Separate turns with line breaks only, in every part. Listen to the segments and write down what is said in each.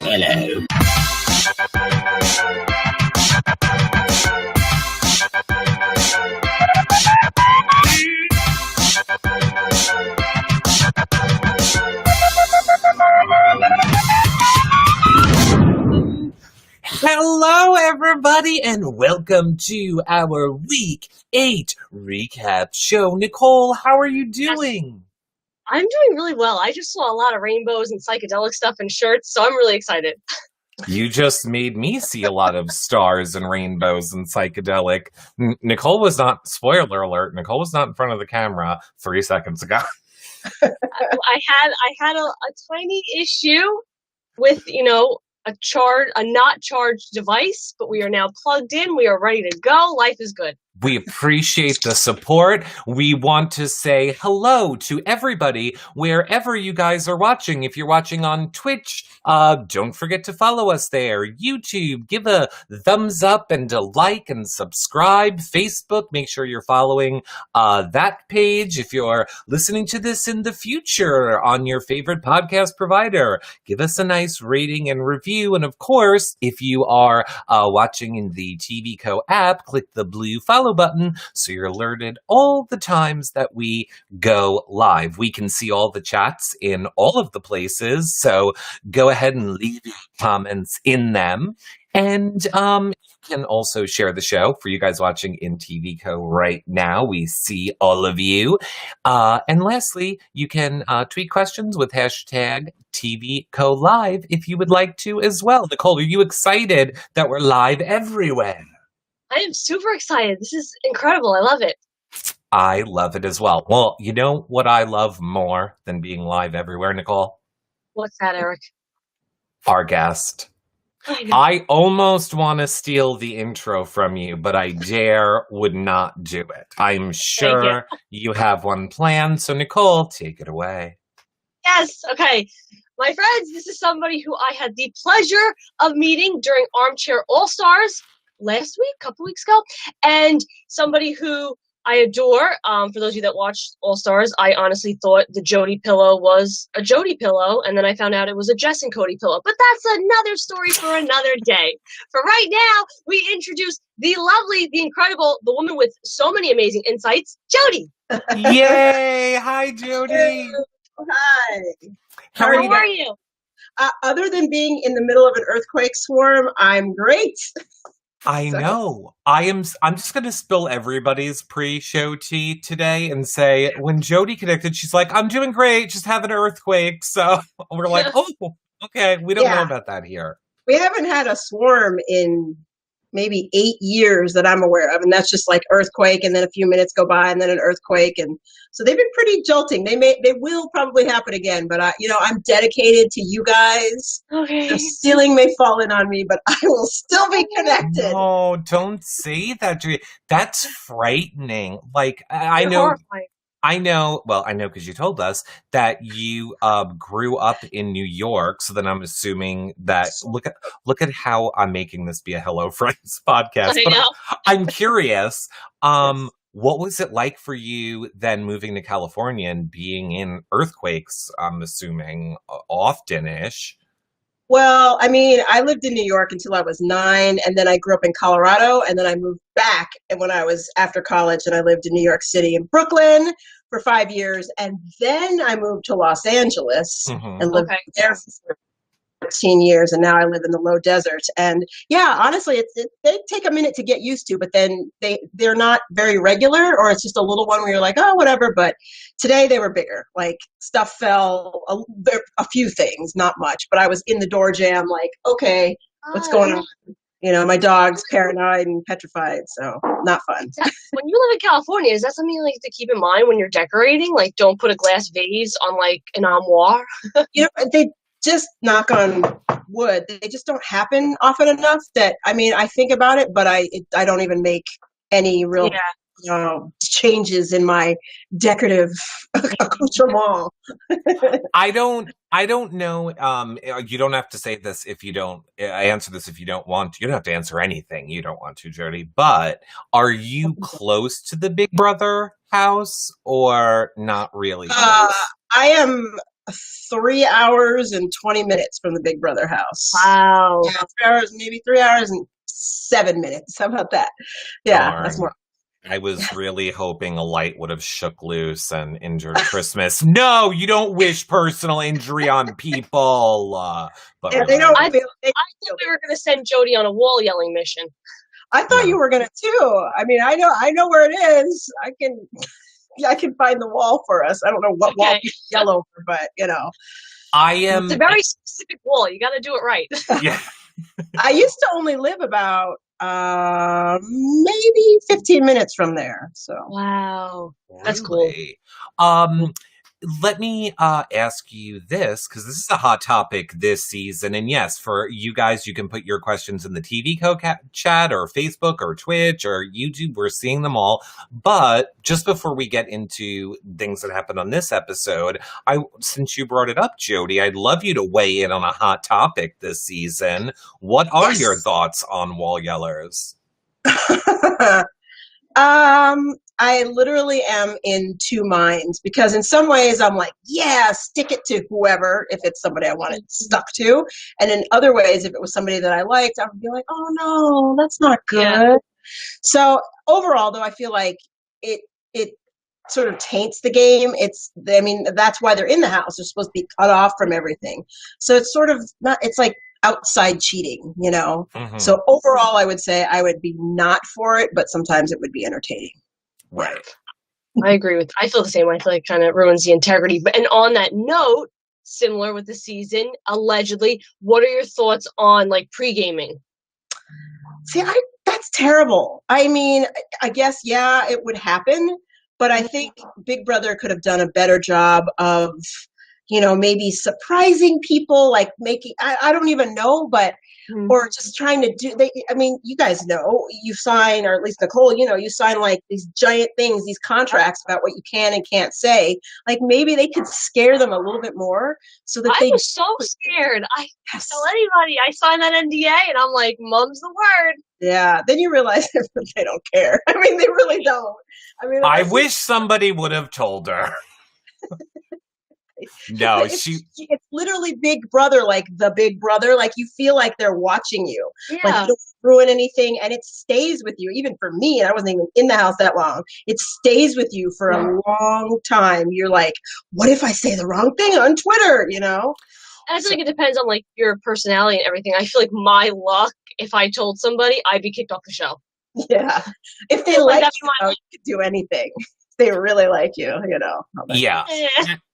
Hello.
Hello, everybody, and welcome to our Week 8 recap show. Nicole, how are you doing?
I'm doing really well. I just saw a lot of rainbows and psychedelic stuff and shirts, so I'm really excited.
You just made me see a lot of stars and rainbows and psychedelic. Nicole was not, spoiler alert, Nicole was not in front of the camera 3 seconds ago.
I had a tiny issue with, a not charged device, but we are now plugged in. We are ready to go. Life is good.
We appreciate the support. We want to say hello to everybody wherever you guys are watching. If you're watching on Twitch, don't forget to follow us there. YouTube, give a thumbs up and a like and subscribe. Facebook, make sure you're following that page. If you're listening to this in the future on your favorite podcast provider, give us a nice rating and review. And of course, if you are watching in the TV Co app, click the blue follow button so you're alerted all the times that we go live. We can see all the chats in all of the places, so go ahead and leave your comments in them. And you can also share the show for you guys watching in TV Co right now. We see all of you. And lastly, you can tweet questions with hashtag TV Co Live if you would like to as well. Nicole, are you excited that we're live everywhere?
I am super excited. This is incredible. I love it.
I love it as well. Well, you know what I love more than being live everywhere, Nicole?
What's that, Eric?
Our guest. I almost want to steal the intro from you, but I would not do it. I'm sure you have one planned. So, Nicole, take it away.
Yes. Okay. My friends, this is somebody who I had the pleasure of meeting during Armchair All-Stars last week, a couple weeks ago, and somebody who I adore. For those of you that watched All Stars, I honestly thought the Jody pillow was a Jody pillow, and then I found out it was a Jess and Cody pillow. But that's another story for another day. For right now, we introduce the lovely, the incredible, the woman with so many amazing insights, Jody.
Yay! Hi, Jody.
Hi.
How are you?
Other than being in the middle of an earthquake swarm, I'm great.
I know. I'm just going to spill everybody's pre-show tea today and say when Jody connected, she's like, I'm doing great, just have an earthquake. So we're like, oh, okay. We don't know about that here.
We haven't had a swarm in maybe 8 years that I'm aware of. And that's just like earthquake. And then a few minutes go by and then an earthquake. And so they've been pretty jolting. They will probably happen again, but I'm dedicated to you guys.
Okay.
The ceiling may fall in on me, but I will still be connected.
No, don't say that, Jody. That's frightening. Like, I know.
Horrifying.
I know because you told us that you grew up in New York. So then I'm assuming that look at how I'm making this be a Hello Friends podcast.
I know.
I'm curious. What was it like for you then moving to California and being in earthquakes? I'm assuming often-ish.
Well, I mean, I lived in New York until I was 9, and then I grew up in Colorado, and then I moved back and when I was after college, and I lived in New York City and Brooklyn for 5 years, and then I moved to Los Angeles and lived there for 13 years, and now I live in the low desert. And yeah, honestly, they take a minute to get used to, but then they're not very regular, or it's just a little one where you're like, oh, whatever. But today they were bigger. Like stuff fell, a few things, not much, but I was in the door jam, like, okay, what's going on? My dog's paranoid and petrified, so not fun.
When you live in California, is that something you like to keep in mind when you're decorating? Like, don't put a glass vase on like an armoire.
They just, knock on wood, they just don't happen often enough that, I think about it, but I don't even make any real changes in my decorative accoutrement.
I don't know. You don't have to say this if you don't answer this if you don't want to. You don't have to answer anything you don't want to, Jody. But are you close to the Big Brother house or not really?
I am 3 hours and 20 minutes from the Big Brother house.
Wow.
Yeah, 3 hours, maybe 3 hours and 7 minutes. How about that? Yeah,
Darn.
that's more.
I was really hoping a light would have shook loose and injured Christmas. No, you don't wish personal injury on people. But
Yeah,
really,
they don't
I
feel.
I thought we were going to send Jody on a wall yelling mission.
I thought
No.
you were gonna too. I mean, I know where it is. I can find the wall for us. I don't know what wall you yell over, but
I am.
It's a very specific wall. You got to do it right.
Yeah.
I used to only live about maybe 15 minutes from there. So
Wow. That's
Really? Let me ask you this, because this is a hot topic this season. And yes, for you guys, you can put your questions in the TV chat or Facebook or Twitch or YouTube. We're seeing them all. But just before we get into things that happened on this episode, since you brought it up, Jody, I'd love you to weigh in on a hot topic this season. What are your thoughts on wall yellers?
I literally am in two minds because in some ways I'm like, yeah, stick it to whoever if it's somebody I want it stuck to. And in other ways, if it was somebody that I liked, I would be like, oh no, that's not good.
Yeah.
So overall, though, I feel like it sort of taints the game. That's why they're in the house. They're supposed to be cut off from everything. So it's sort of not, it's like outside cheating,
Mm-hmm.
So overall, I would say I would be not for it, but sometimes it would be entertaining.
Right.
I feel the same way. I feel like it kind of ruins the integrity. And on that note, similar with the season, allegedly, what are your thoughts on like pre-gaming?
See, that's terrible. I mean, I guess, yeah, it would happen, but I think Big Brother could have done a better job of, maybe surprising people, like making, I don't even know, but or just trying to you guys know, you sign, or at least Nicole, you sign like these giant things, these contracts about what you can and can't say. Like maybe they could scare them a little bit more so that
I was so scared. I tell anybody I signed that NDA and I'm like, mum's the word.
Yeah. Then you realize they don't care. I mean, they really don't. I mean,
I wish somebody would have told her. No,
it's literally Big Brother, like the Big Brother. Like you feel like they're watching you.
Yeah.
Like you don't ruin anything, and it stays with you. Even for me, and I wasn't even in the house that long. It stays with you for a long time. You're like, what if I say the wrong thing on Twitter?
And I feel like it depends on like your personality and everything. I feel like my luck, if I told somebody, I'd be kicked off the show.
Yeah. If they like you could do anything. They really like you,
Yeah.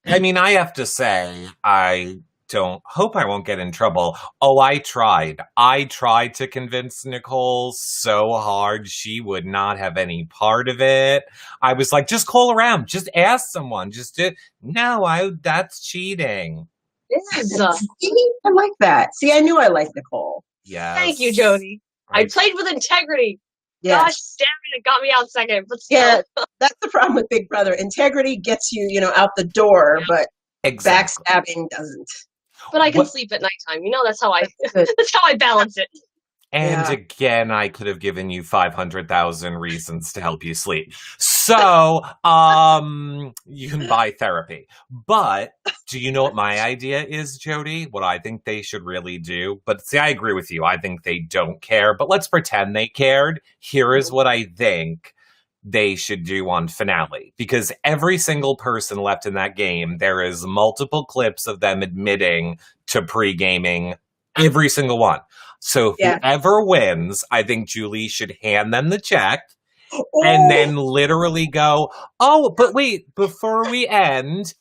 I mean, I have to say, I don't hope I won't get in trouble. Oh, I tried. I tried to convince Nicole so hard she would not have any part of it. I was like, just call around. Just ask someone. That's cheating.
Yes.
See, I like that. See, I knew I liked Nicole.
Yes.
Thank you, Jody. I played with integrity.
Yes.
Gosh, damn it got me out second. But still.
Yeah, that's the problem with Big Brother. Integrity gets you, out the door, but backstabbing doesn't.
But I can sleep at nighttime. That's how that's how I balance it.
And again, I could have given you 500,000 reasons to help you sleep. So, you can buy therapy. But do you know what my idea is, Jody? What I think they should really do? But see, I agree with you. I think they don't care. But let's pretend they cared. Here is what I think they should do on finale. Because every single person left in that game, there is multiple clips of them admitting to pre-gaming. Every single one. So whoever wins, I think Julie should hand them the check and then literally go, oh, but wait, before we end,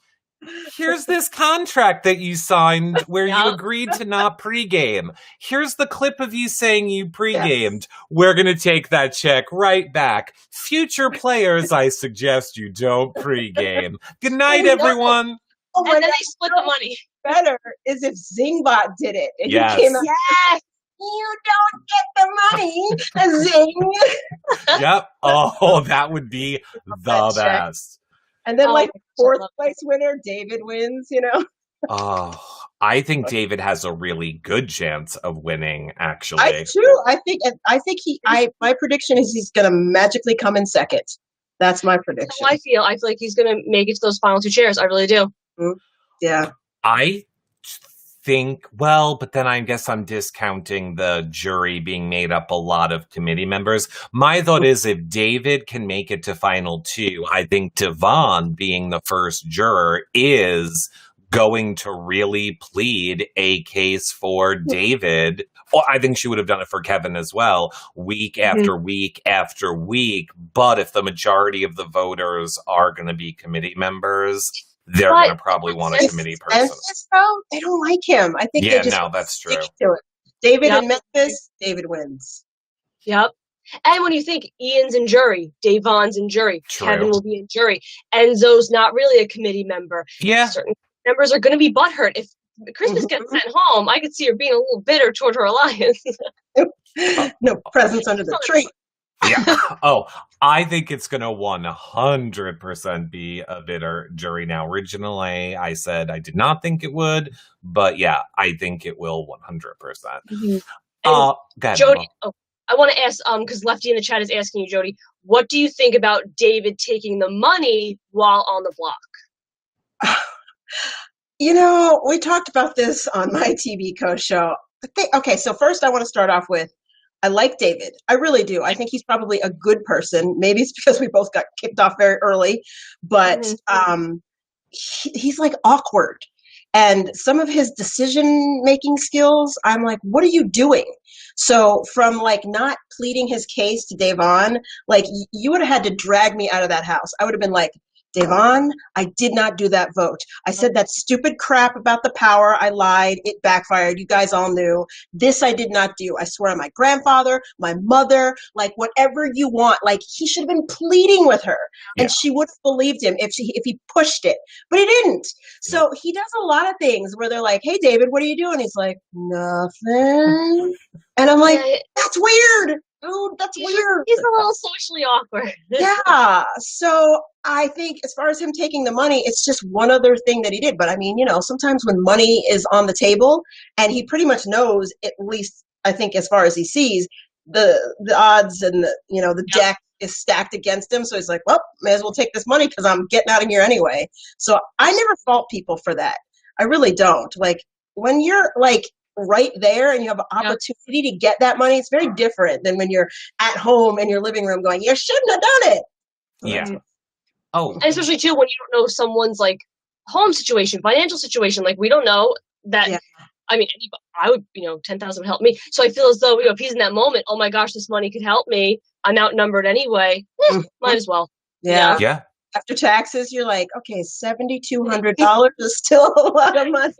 here's this contract that you signed where you agreed to not pregame. Here's the clip of you saying you pregamed. We're going to take that check right back. Future players, I suggest you don't pregame. Good night, everyone.
Oh, and then they split the money.
Better is if Zingbot did it. And
yes.
He came out, yes, you don't get the money, Zing.
Yep. Oh, that would be the best.
And then, fourth place winner, David wins,
Oh, I think David has a really good chance of winning, actually.
I too. My prediction is he's going to magically come in second. That's my prediction.
That's how I feel like he's going to make it to those final two chairs. I really do.
Mm-hmm. Yeah.
I think, well, but then I guess I'm discounting the jury being made up a lot of committee members. My thought is if David can make it to final two, I think Devon, being the first juror, is going to really plead a case for David. Well, I think she would have done it for Kevin as well, week after week after week. But if the majority of the voters are going to be committee members, they're going to probably want a committee person.
Though, they don't like him. I think they just
that's
stick
true.
to it. David in Memphis, David wins.
Yep. And when you think Ian's in jury, Davon's in jury,
True.
Kevin will be in jury, Enzo's not really a committee member.
Yeah.
Certain members are going to be butthurt. If Christmas gets sent home, I could see her being a little bitter toward her alliance.
No presents under the tree.
Yeah. Oh, I think it's going to 100% be a bitter jury. Now, originally, I said I did not think it would, but yeah, I think it will 100%. Go ahead,
Jody, I want to ask, because Lefty in the chat is asking you, Jody, what do you think about David taking the money while on the block?
You know, we talked about this on my TV co-show. Okay, so first I want to start off with, I like David. I really do. I think he's probably a good person. Maybe it's because we both got kicked off very early, but he's like awkward. And some of his decision-making skills, I'm like, what are you doing? So from like not pleading his case to Davon, like you would have had to drag me out of that house. I would have been like, Davon, I did not do that vote. I said that stupid crap about the power. I lied. It backfired. You guys all knew. This I did not do. I swear on my grandfather, my mother, like whatever you want. Like he should have been pleading with her and she would have believed him if he pushed it, but he didn't. So he does a lot of things where they're like, hey, David, what are you doing? He's like, nothing. And I'm like, that's weird. Dude, that's weird.
He's a little socially awkward.
Yeah. So I think as far as him taking the money, it's just one other thing that he did. But I mean, you know, sometimes when money is on the table and he pretty much knows, at least I think as far as he sees, the odds and the deck is stacked against him. So he's like, well, may as well take this money because I'm getting out of here anyway. So I never fault people for that. I really don't. Like when you're like right there and you have an opportunity to get that money, it's very different than when you're at home in your living room going, you shouldn't have done it.
Yeah. Oh.
And especially too when you don't know someone's like home situation, financial situation. Like we don't know that. Yeah. I mean, I would, $10,000 would help me. So I feel as though, if he's in that moment, oh my gosh, this money could help me. I'm outnumbered anyway. Might as well.
Yeah.
Yeah.
After taxes, you're like, okay, $7,200 is still a lot of money.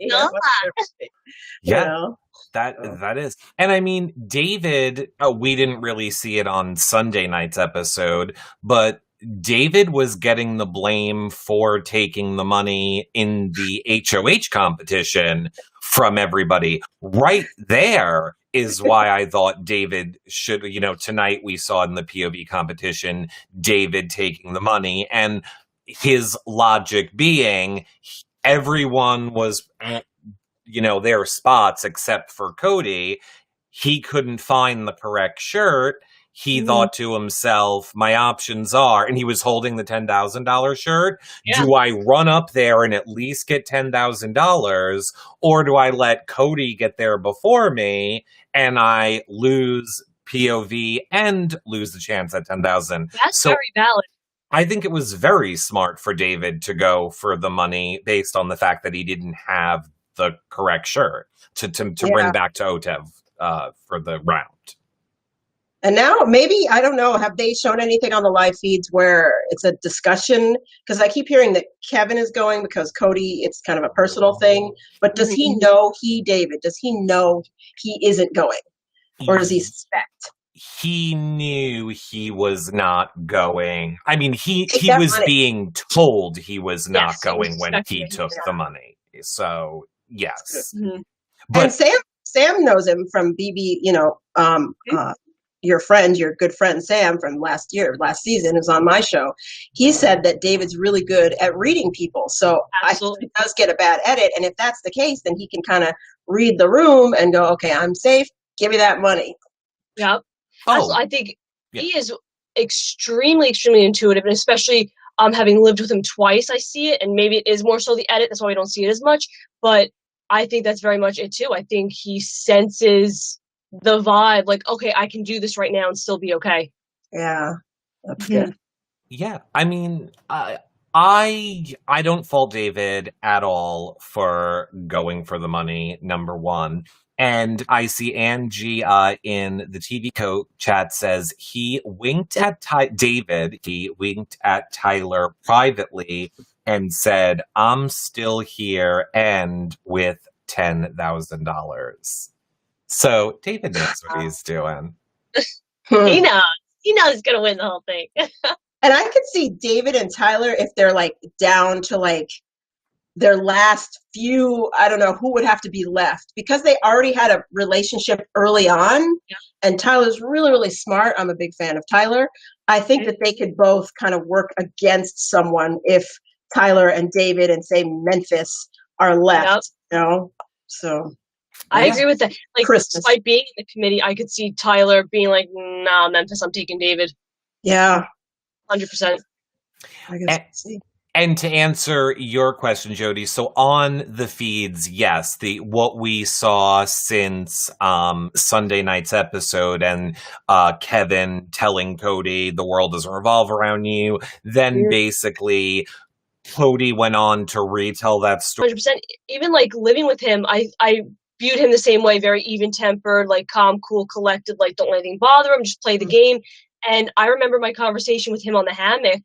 Yeah, that is. And I mean, David, we didn't really see it on Sunday night's episode, but David was getting the blame for taking the money in the HOH competition from everybody. Right there is why I thought David should, tonight we saw in the POV competition, David taking the money and his logic being everyone was at, their spots except for Cody. He couldn't find the correct shirt. He thought to himself, my options are, and he was holding the $10,000 shirt. Yeah. Do I run up there and at least get $10,000, or do I let Cody get there before me and I lose POV and lose the chance at $10,000?
That's very valid.
I think it was very smart for David to go for the money based on the fact that he didn't have the correct shirt to bring back to OTEV for the round.
And now maybe, I don't know, have they shown anything on the live feeds where it's a discussion? Because I keep hearing that Kevin is going because Cody, it's kind of a personal thing. But does he know David, does he know he isn't going? Or does he suspect?
He knew he was not going. I mean, he was being told he was not going when he took the money. So, yes.
But and Sam knows him from BB, your good friend Sam from last season, who's on my show. He said that David's really good at reading people. So I think he does get a bad edit. And if that's the case, then he can kind of read the room and go, okay, I'm safe. Give me that money.
Yeah. I think he is extremely, extremely intuitive. And especially Having lived with him twice, I see it, and maybe it is more so the edit. That's why we don't see it as much. But I think that's very much it too. I think he senses the vibe, like, okay, I can do this right now and still be okay.
Yeah, that's good.
Yeah, I mean, I don't fault David at all for going for the money, number one. And I see Angie in the TV chat says he winked at David. He winked at Tyler privately and said, "I'm still here," and with $10,000. So David knows what he's doing.
He knows. He knows he's gonna win the whole thing.
And I could see David and Tyler, if they're like down to like their last few, I don't know who would have to be left, because they already had a relationship early on.
Yeah.
And Tyler's really, really smart. I'm a big fan of Tyler. I think that they could both kind of work against someone if Tyler and David and say Memphis are left, you know? So
I agree with that. Like,
Christmas.
Despite being in the committee, I could see Tyler being like, nah, Memphis, I'm taking David.
Yeah.
100%.
I guess see.
And to answer your question, Jody, so on the feeds, yes, what we saw since Sunday night's episode and Kevin telling Cody the world doesn't revolve around you, then basically Cody went on to retell that story.
100%. Even like living with him, I viewed him the same way, very even-tempered, like calm, cool, collected, like don't let anything bother him, just play the game. And I remember my conversation with him on the hammock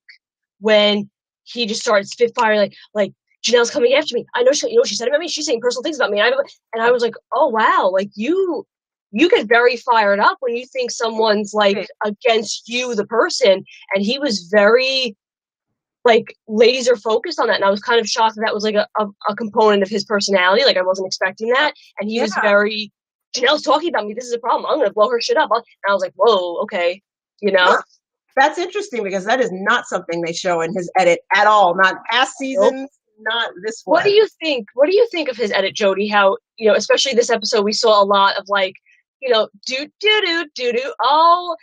when he just started spitfiring, like Janelle's coming after me. I know she said about me. She's saying personal things about me. And I was like, oh wow, like you get very fired up when you think someone's like against you, the person. And he was very like laser focused on that. And I was kind of shocked that was like a component of his personality. Like I wasn't expecting that. And he was very, Janelle's talking about me. This is a problem. I'm going to blow her shit up. And I was like, whoa, okay. You know?
Yeah. That's interesting because that is not something they show in his edit at all. Not past seasons, not this one.
What do you think? What do you think of his edit, Jody? How, you know, especially this episode, we saw a lot of like, you know, do. Oh,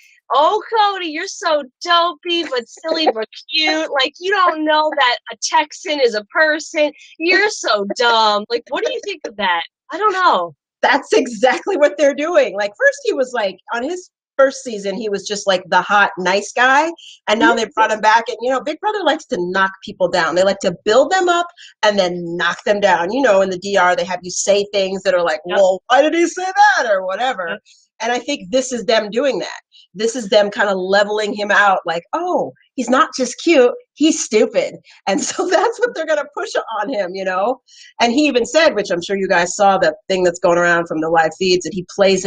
Cody, you're so dopey, but silly, but cute. Like, you don't know that a Texan is a person. You're so dumb. Like, what do you think of that? I don't know.
That's exactly what they're doing. Like, first he was like, on his first season, he was just like the hot, nice guy. And now they brought him back. And, you know, Big Brother likes to knock people down. They like to build them up and then knock them down. You know, in the DR, they have you say things that are like, well, why did he say that? Or whatever. And I think this is them doing that. This is them kind of leveling him out like, oh, he's not just cute, he's stupid. And so that's what they're going to push on him, you know? And he even said, which I'm sure you guys saw, that thing that's going around from the live feeds, that he plays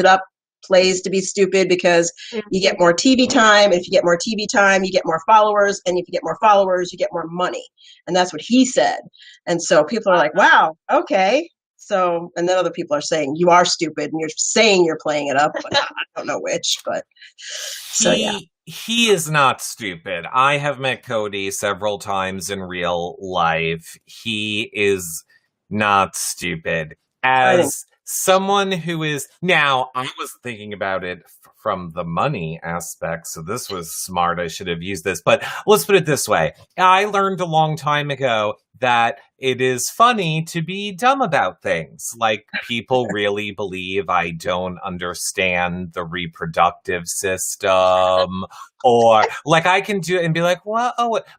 to be stupid because you get more TV time. And if you get more TV time, you get more followers. And if you get more followers, you get more money. And that's what he said. And so people are like, wow, okay. So, and then other people are saying, you are stupid, and you're saying you're playing it up, but I don't know which, but so yeah.
He is not stupid. I have met Cody several times in real life. He is not stupid. As someone who is, now, I was thinking about it from the money aspect, so this was smart. I should have used this, but let's put it this way. I learned a long time ago that it is funny to be dumb about things. Like, people really believe I don't understand the reproductive system, or like I can do it and be like, well,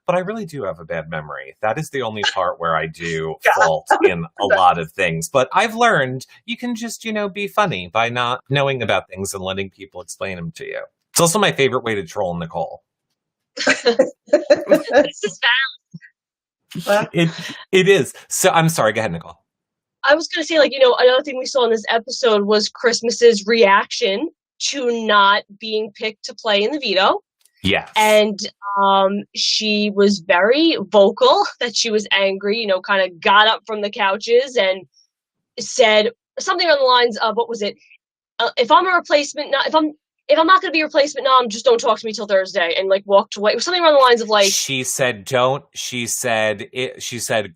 but I really do have a bad memory. That is the only part where I do fault in a lot of things. But I've learned you can just, you know, be funny by not knowing about things and letting people explain them to you. It's also my favorite way to troll Nicole.
This is
Well,
it is. So I'm sorry. Go ahead, Nicole.
I was going to say, like, you know, another thing we saw in this episode was Christmas's reaction to not being picked to play in the veto.
Yes.
And she was very vocal that she was angry, you know, kind of got up from the couches and said something on the lines of, what was it? If I'm a replacement, if I'm if I'm not going to be a replacement nom, just don't talk to me till Thursday, and like walked away. It was something around the lines of like,
she said,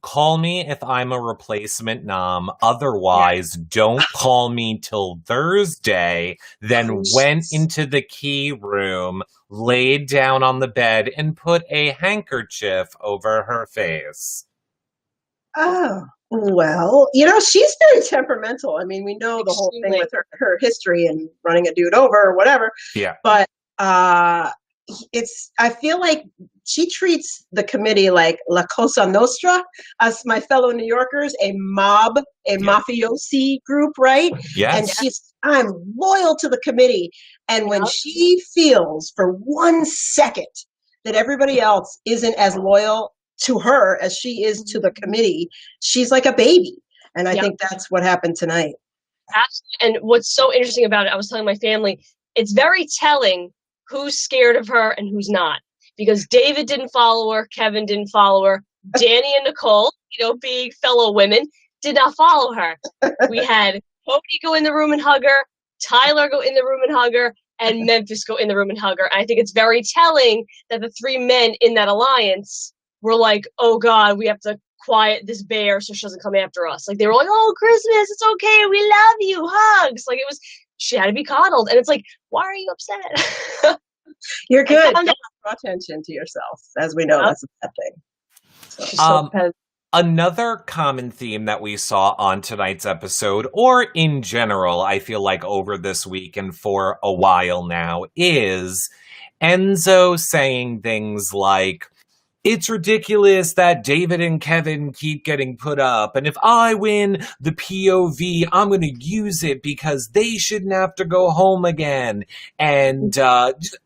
call me if I'm a replacement nom. Otherwise, don't call me till Thursday. Then went into the key room, laid down on the bed, and put a handkerchief over her face.
Oh, well, she's very temperamental. I mean, we know the whole thing with her history and running a dude over or whatever.
Yeah.
But I feel like she treats the committee like La Cosa Nostra, us, my fellow New Yorkers, a mafiosi group, right?
Yes.
And I'm loyal to the committee. And when she feels for 1 second that everybody else isn't as loyal to her as she is to the committee, she's like a baby. And I think that's what happened tonight.
Absolutely. And what's so interesting about it, I was telling my family, it's very telling who's scared of her and who's not. Because David didn't follow her, Kevin didn't follow her, Danny and Nicole, being fellow women, did not follow her. We had Cody go in the room and hug her, Tyler go in the room and hug her, and Memphis go in the room and hug her. And I think it's very telling that the 3 men in that alliance were like, oh God, we have to quiet this bear so she doesn't come after us. Like, they were like, oh, Christmas, it's okay, we love you, hugs. Like, she had to be coddled. And it's like, why are you upset?
You're good. Don't draw attention to yourself. As we know, that's a bad thing. So,
another common theme that we saw on tonight's episode, or in general, I feel like over this week and for a while now, is Enzo saying things like, it's ridiculous that David and Kevin keep getting put up. And if I win the POV, I'm going to use it because they shouldn't have to go home again. And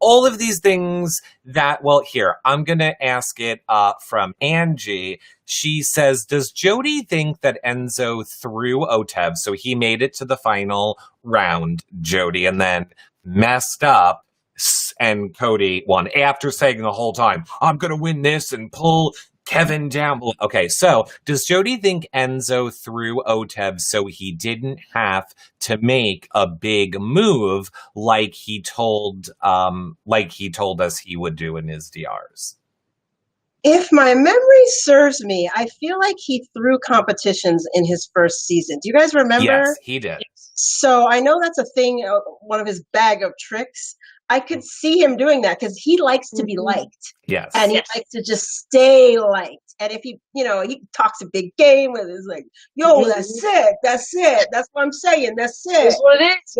all of these things that, well, here, I'm going to ask it from Angie. She says, does Jody think that Enzo threw OTEV? So he made it to the final round, Jody, and then messed up. And Cody won after saying the whole time, I'm going to win this and pull Kevin down. Okay, so does Jody think Enzo threw OTEV so he didn't have to make a big move like he told us he would do in his DRs?
If my memory serves me, I feel like he threw competitions in his first season. Do you guys remember?
Yes, he did.
So I know that's a thing, one of his bag of tricks. I could see him doing that because he likes to be liked.
Yes.
And he likes to just stay liked. And if he talks a big game with his like, yo, that's it. That's what I'm saying. That's it.
That's what it is.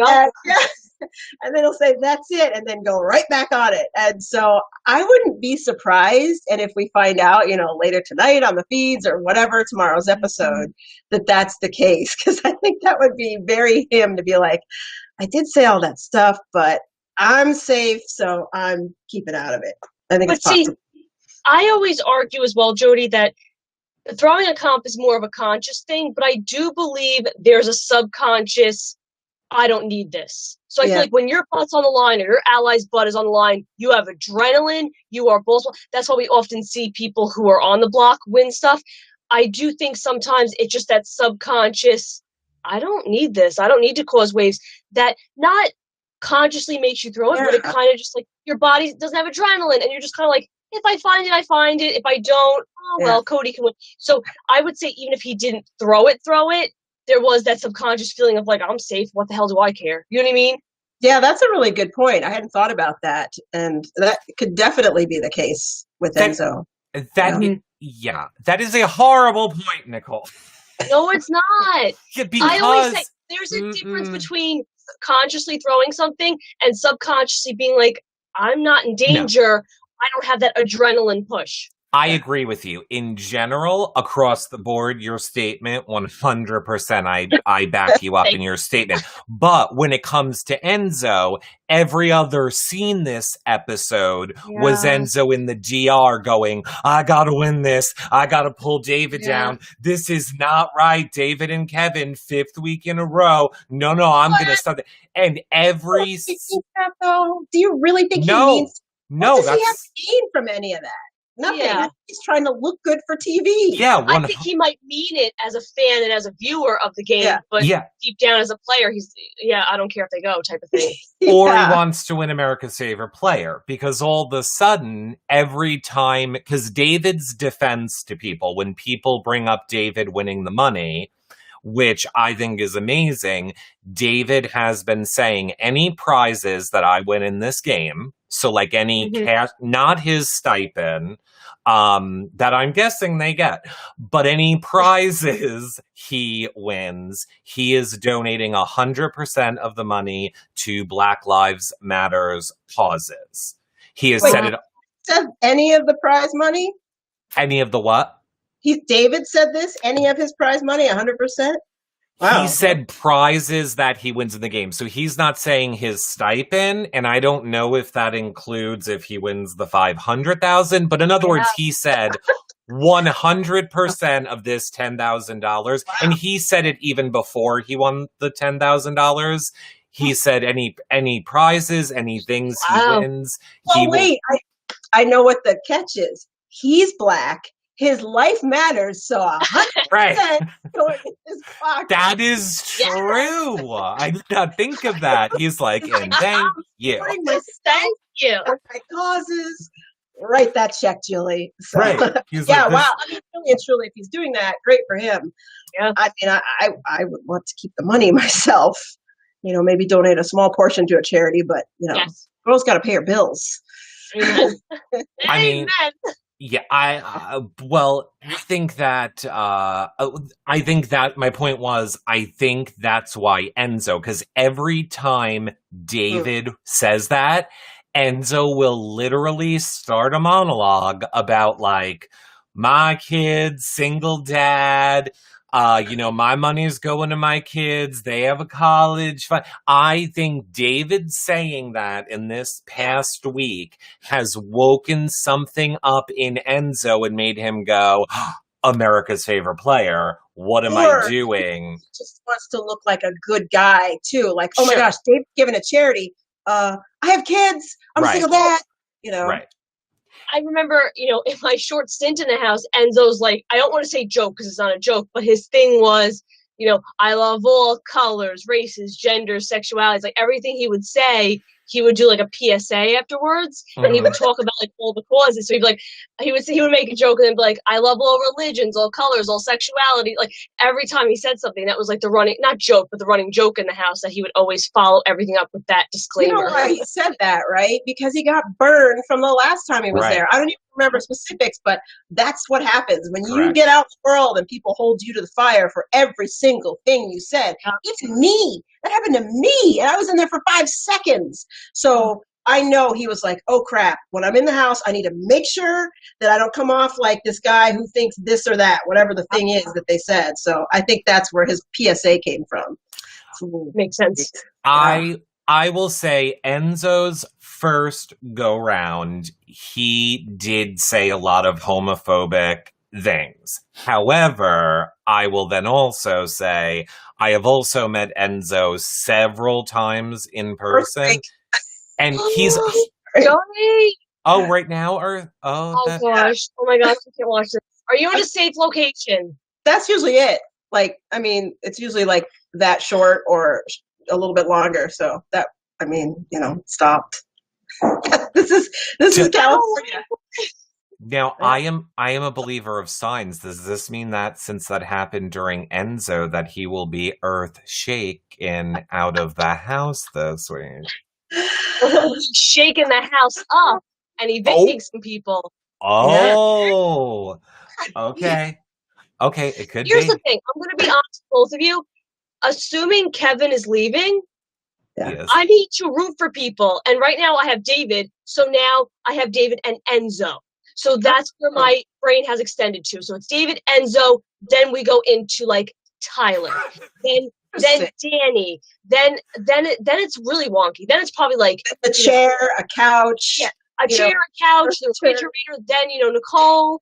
And then he'll say, that's it. And then go right back on it. And so I wouldn't be surprised. And if we find out, later tonight on the feeds or whatever, tomorrow's episode, that that's the case. Because I think that would be very him to be like, I did say all that stuff, but I'm safe, so I'm keeping out of it. I think it's possible.
I always argue as well, Jody, that throwing a comp is more of a conscious thing, but I do believe there's a subconscious, I don't need this. So I feel like when your butt's on the line or your ally's butt is on the line, you have adrenaline, you are both. That's why we often see people who are on the block win stuff. I do think sometimes it's just that subconscious, I don't need this. I don't need to cause waves. That not consciously makes you throw it, but it kind of just like your body doesn't have adrenaline and you're just kind of like, if I find it, I find it. If I don't, well, Cody can win. So I would say even if he didn't throw it, there was that subconscious feeling of like, I'm safe. What the hell do I care? You know what I mean?
Yeah, that's a really good point. I hadn't thought about that. And that could definitely be the case with Enzo.
That is a horrible point, Nicole.
No, it's not.
Because
I always say there's a difference between consciously throwing something and subconsciously being like, I'm not in danger. I don't have that adrenaline push.
I agree with you. In general, across the board, your statement, 100%, I back you up in your statement. But when it comes to Enzo, every other scene this episode was Enzo in the DR going, I gotta win this. I gotta pull David down. This is not right. David and Kevin, 5th week in a row. No, I'm gonna stop it. And every...
Do you really think he means...
No,
what does he have to gain from any of that? Nothing.
Yeah.
He's trying to look good for TV.
Yeah,
I think he might mean it as a fan and as a viewer of the game, but deep down as a player, he's I don't care if they go type of thing.
Or he wants to win America's favorite player, because all of a sudden, every time, because David's defense to people, when people bring up David winning the money, which I think is amazing, David has been saying any prizes that I win in this game, so like any cash, not his stipend, that I'm guessing they get, but any prizes he wins, he is donating 100% of the money to Black Lives Matters causes. He has said it.
Said any of the prize money?
Any of the what?
David said this? Any of his prize money? 100%? Wow.
He said prizes that he wins in the game. So he's not saying his stipend, and I don't know if that includes if he wins the 500,000. But in other words, he said 100% of this $10,000. Wow. And he said it even before he won the $10,000. He said any prizes, any things he wins.
Well, wait, I know what the catch is. He's Black. His life matters, so 100% going in his pocket.
That is true. I did not think of that. He's like, and thank you.
Thank you.
My causes. Write that check, Julie. So,
right. He's
wow. I mean, really and truly, if he's doing that, great for him.
Yeah.
I mean, I would want to keep the money myself. Maybe donate a small portion to a charity, but girl's got to pay her bills.
Amen.
I mean, yeah, I think that my point was, I think that's why Enzo, because every time David says that, Enzo will literally start a monologue about like, my kids, single dad, my money's going to my kids. They have a college fund. I think David saying that in this past week has woken something up in Enzo and made him go, America's favorite player. What am I doing?
He just wants to look like a good guy too. Like, oh my gosh, David's giving a charity. I have kids. I'm a single dad.
Right.
I remember, in my short stint in the house, Enzo's like, I don't want to say joke because it's not a joke, but his thing was, I love all colors, races, genders, sexualities, like everything he would say, he would do like a PSA afterwards, and he would talk about like all the causes. So he'd be like, he would make a joke and then be like, I love all religions, all colors, all sexuality. Like every time he said something, that was like the running, not joke, but the running joke in the house, that he would always follow everything up with that disclaimer.
You know why he said that, right? Because he got burned from the last time he was there. I don't even remember specifics, but that's what happens when you get out in the world and people hold you to the fire for every single thing you said. Even me. That happened to me, and I was in there for 5 seconds. So I know he was like, oh crap, when I'm in the house, I need to make sure that I don't come off like this guy who thinks this or that, whatever the thing is that they said. So I think that's where his PSA came from.
Makes sense.
I will say Enzo's first go round, he did say a lot of homophobic things. However, I will then also say I have also met Enzo several times in person, and he's
Jody.
Oh, right now, or
gosh, oh my gosh, I can't watch this. Are you in a safe location?
That's usually it. Like, I mean, it's usually like that short or a little bit longer. So that, I mean, stopped. This is California.
Now, I am a believer of signs. Does this mean that since that happened during Enzo, that he will be earth shaken out of the house this week?
Shaking the house up and evicting some people.
Oh, okay. Okay, it could
Here's
be.
the thing. I'm going to be honest with both of you. Assuming Kevin is leaving,
Yes.
I need to root for people. And right now I have David. So now I have David and Enzo. So that's where my brain has extended to. So it's David, Enzo. Then we go into like Tyler. Then Danny. Then it's really wonky. Then it's probably like
a chair, a couch.
Yeah. A chair, a couch, the refrigerator, then, Nicole,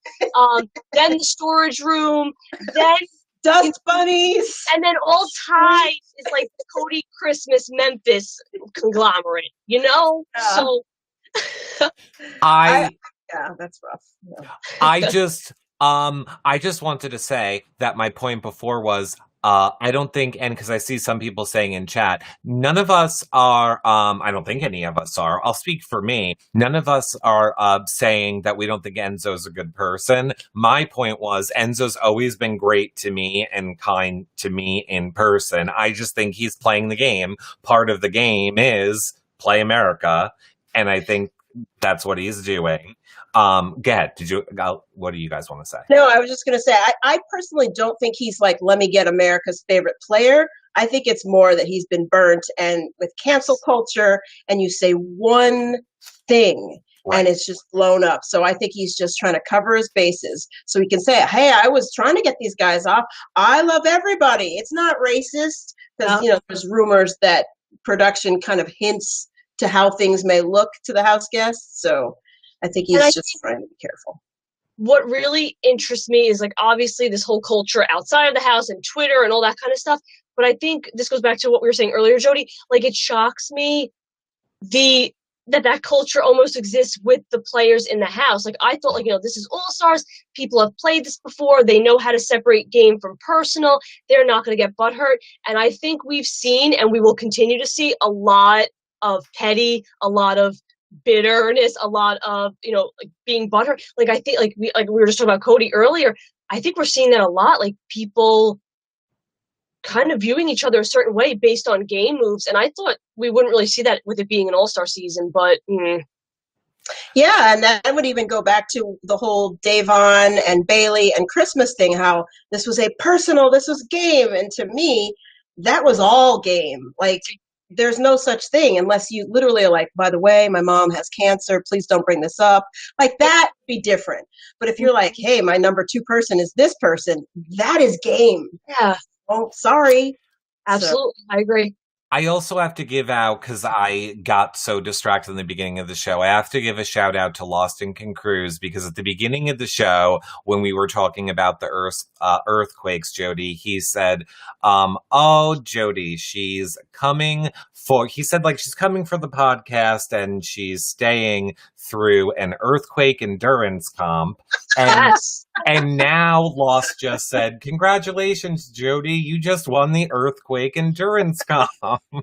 then the storage room, then
dust bunnies.
And then all tied is like the Cody Christmas Memphis conglomerate, So
Yeah, that's rough. Yeah.
I just wanted to say that my point before was I don't think, and because I see some people saying in chat, none of us are, I don't think any of us are, I'll speak for me, none of us are saying that we don't think Enzo's a good person. My point was Enzo's always been great to me and kind to me in person. I just think he's playing the game. Part of the game is play America, and I think that's what he's doing. Go ahead. What do you guys want to say?
No, I was just going to say, I personally don't think he's like, let me get America's favorite player. I think it's more that he's been burnt, and with cancel culture, and you say one thing and it's just blown up. So I think he's just trying to cover his bases so he can say, hey, I was trying to get these guys off. I love everybody. It's not racist, because, there's rumors that production kind of hints to how things may look to the house guests. So I think he's just trying to be careful.
What really interests me is, like, obviously this whole culture outside of the house and Twitter and all that kind of stuff. But I think this goes back to what we were saying earlier, Jody. Like, it shocks me that culture almost exists with the players in the house. Like, I thought, like, this is All-Stars. People have played this before. They know how to separate game from personal. They're not going to get butthurt. And I think we've seen, and we will continue to see, a lot of petty, a lot of bitterness, a lot of like being butthurt. Like, I think like we were just talking about Cody earlier. I think we're seeing that a lot, like people kind of viewing each other a certain way based on game moves. And I thought we wouldn't really see that with it being an All-Star season, but
yeah, and that would even go back to the whole Davon and Bailey and Christmas thing, how this was this was game. And to me, that was all game. Like, there's no such thing unless you literally are like, by the way, my mom has cancer. Please don't bring this up. Like, that would be different. But if you're like, hey, my number 2 person is this person, that is game.
Yeah.
Oh, sorry.
Absolutely. So. I agree.
I also have to give out, because I got so distracted in the beginning of the show, I have to give a shout out to Lost and Cruise, because at the beginning of the show, when we were talking about the earthquakes, Jody, he said, oh, Jody, she's coming she's coming for the podcast, and she's staying through an earthquake endurance comp. And,
yes.
And now Lost just said, congratulations, Jody, you just won the earthquake endurance comp.
Yay!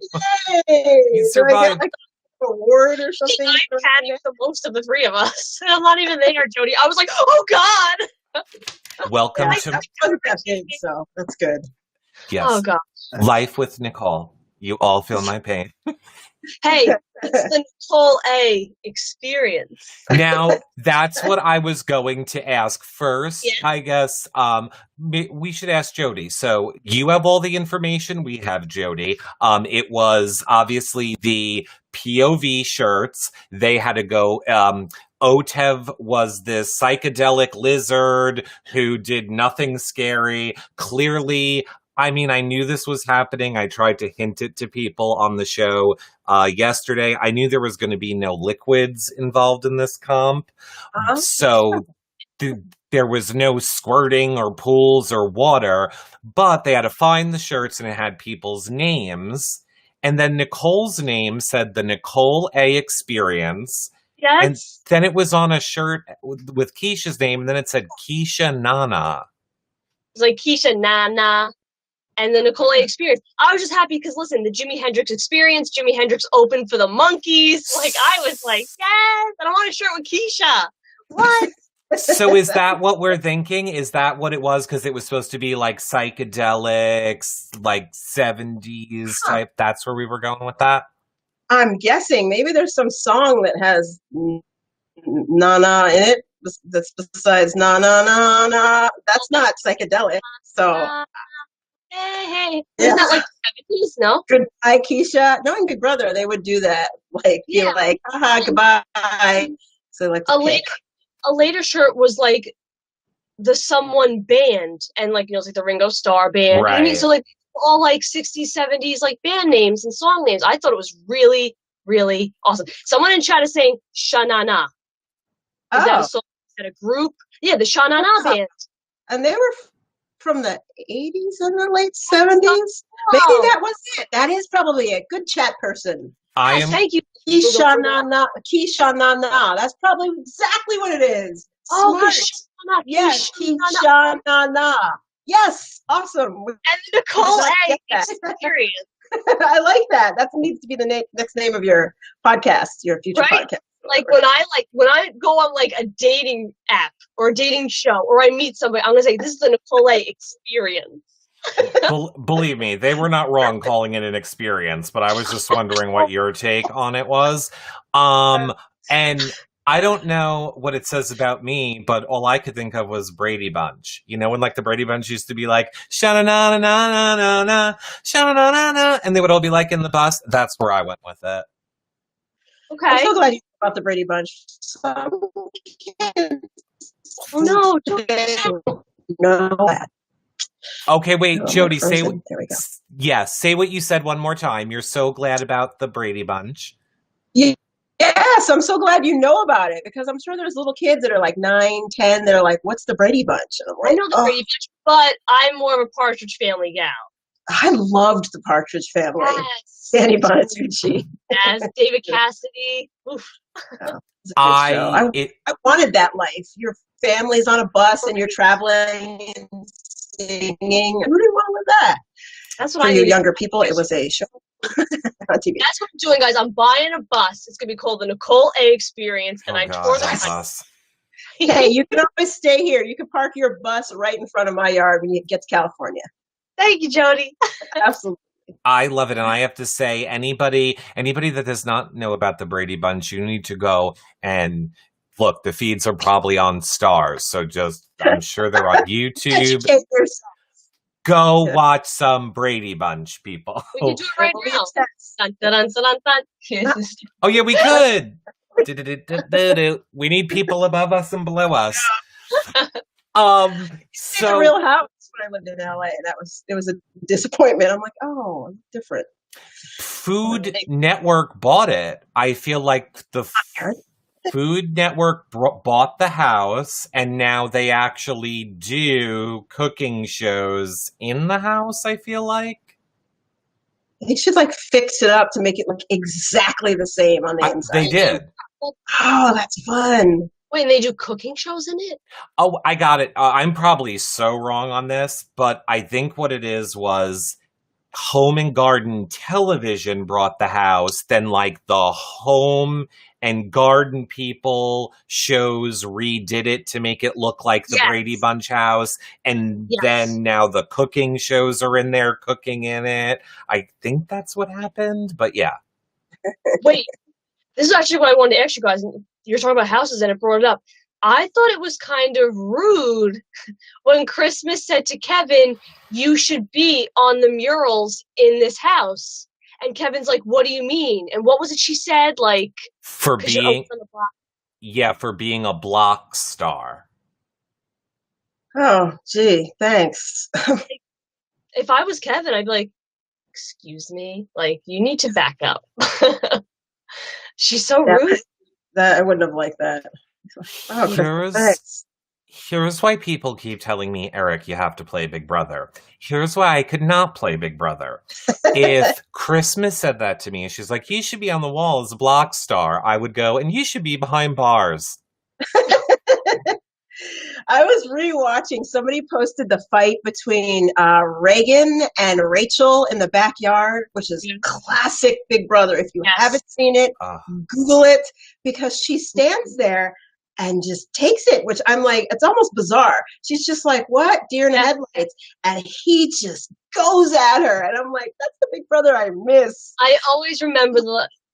You survived.
Like an award or something?
I panicked the most of the 3 of us. I'm not even there, Jody. I was like, oh God.
Welcome to
so that's good.
Yes.
Oh God.
Life with Nicole. You all feel my pain.
Hey, it's the Nicole A experience.
Now, that's what I was going to ask first.
Yeah.
I guess we should ask Jody. So you have all the information. We have Jody. It was obviously the POV shirts. They had to go. OTEV was this psychedelic lizard who did nothing scary. Clearly, I mean, I knew this was happening. I tried to hint it to people on the show yesterday. I knew there was going to be no liquids involved in this comp. So there was no squirting or pools or water, but they had to find the shirts and it had people's names. And then Nicole's name said the Nicole A Experience.
Yes.
And then it was on a shirt with Keisha's name, and then it said Keisha Nana.
It's like Keisha Nana. And the Nicole A Experience. I was just happy because, listen, the Jimi Hendrix Experience, Jimi Hendrix opened for the Monkees. Like, I was like, yes, and I want a shirt with Keisha. What?
So is that what we're thinking? Is that what it was? Because it was supposed to be like psychedelics, like 70s type. That's where we were going with that?
I'm guessing maybe there's some song that has na-na in it. That's besides na-na-na-na. That's not psychedelic. So...
Hey. Isn't that like 70s, no?
Goodbye, Keisha. Knowing Big Brother, they would do that. Like, you're like, haha, goodbye. So, like,
a later shirt was like the Someone Band, and like, it's like the Ringo Starr Band.
Right.
I mean, so like all like 60s, 70s, like band names and song names. I thought it was really, really awesome. Someone in chat is saying Sha-Na-Na. Is that a song? Is that a group? Yeah, the Sha-Na-Na Band.
And they were from the 80s and the late 70s. Maybe that was it. That is probably a good chat person.
I
Yes,
am.
thank you.
Keisha na na. Keisha na na. That's probably exactly what it is.
Oh,
Smart.
Kishana,
Yes,
Kishana.
Keisha na na. Yes, awesome.
And the Nicole
I
A
get that.
experience,
I like that. That needs to be the next name of your podcast, your future
right?
podcast.
Like when I go on like a dating app or a dating show or I meet somebody, I'm gonna say this is the Nicole A experience.
Believe me, they were not wrong calling it an experience, but I was just wondering what your take on it was. And I don't know what it says about me, but all I could think of was Brady Bunch. You know, when like the Brady Bunch used to be like sha-na-na-na-na-na-na, sha-na-na-na-na, and they would all be like in the bus. That's where I went with it.
Okay.
I'm so glad you talked about the Brady Bunch.
Oh no,
No.
Okay, wait,
Oh,
Jody,
there we go.
say what you said one more time. You're so glad about the Brady Bunch.
Yes, I'm so glad you know about it because I'm sure there's little kids that are like 9, 10. They're like, "What's the Brady Bunch?" And I'm like,
I know the Brady Bunch, but I'm more of a Partridge Family gal.
I loved the Partridge Family.
Yes.
Danny Bonaducci.
Yes, David Cassidy. Oof.
It was a good show. I wanted that life. Your family's on a bus and you're traveling and singing. I really wanted that.
That's what
For
I
you
need.
younger people, it was a show on TV.
That's what I'm doing, guys. I'm buying a bus. It's gonna be called the Nicole A Experience, and I tour the
bus.
Hey, you can always stay here. You can park your bus right in front of my yard when you get to California.
Thank you, Jody.
Absolutely.
I love it, and I have to say, anybody that does not know about the Brady Bunch, you need to go and look. The feeds are probably on Stars, so I'm sure they're on YouTube.
Educate yourself.
Go watch some Brady Bunch, people.
We can do it right now. Dun, dun, dun, dun, dun.
Oh yeah, we could. We need people above us and below us.
So Real House when I lived in LA, it was a disappointment. I'm like, oh, different.
Food Network bought it. I feel like the Food Network bought the house, and now they actually do cooking shows in the house, I feel like.
They should like fix it up to make it look exactly the same on the inside.
They did.
Oh, that's fun.
Wait, and they do cooking shows in it?
Oh, I got it. I'm probably so wrong on this, but I think what it is was Home and Garden Television brought the house, then like the Home and Garden People shows redid it to make it look like the Brady Bunch house, and then now the cooking shows are in there cooking in it. I think that's what happened, but yeah.
Wait, this is actually what I wanted to ask you guys. You're talking about houses and it brought it up. I thought it was kind of rude when Christmas said to Kevin, "You should be on the murals in this house." And Kevin's like, "What do you mean?" And what was it she said? Like,
for being a block star.
Oh, gee, thanks.
If I was Kevin, I'd be like, "Excuse me, like you need to back up." She's so rude.
That I wouldn't have liked that. Oh,
here's why people keep telling me, Eric, you have to play Big Brother. Here's why I could not play Big Brother. If Christmas said that to me, she's like, "You should be on the wall as a block star," I would go, "And you should be behind bars."
I was rewatching. Somebody posted the fight between Reagan and Rachel in the backyard, which is classic Big Brother. If you haven't seen it, Google it, because she stands there and just takes it, which I'm like, it's almost bizarre. She's just like, "What? Deer in the headlights." And he just goes at her. And I'm like, that's the Big Brother I miss.
I always remember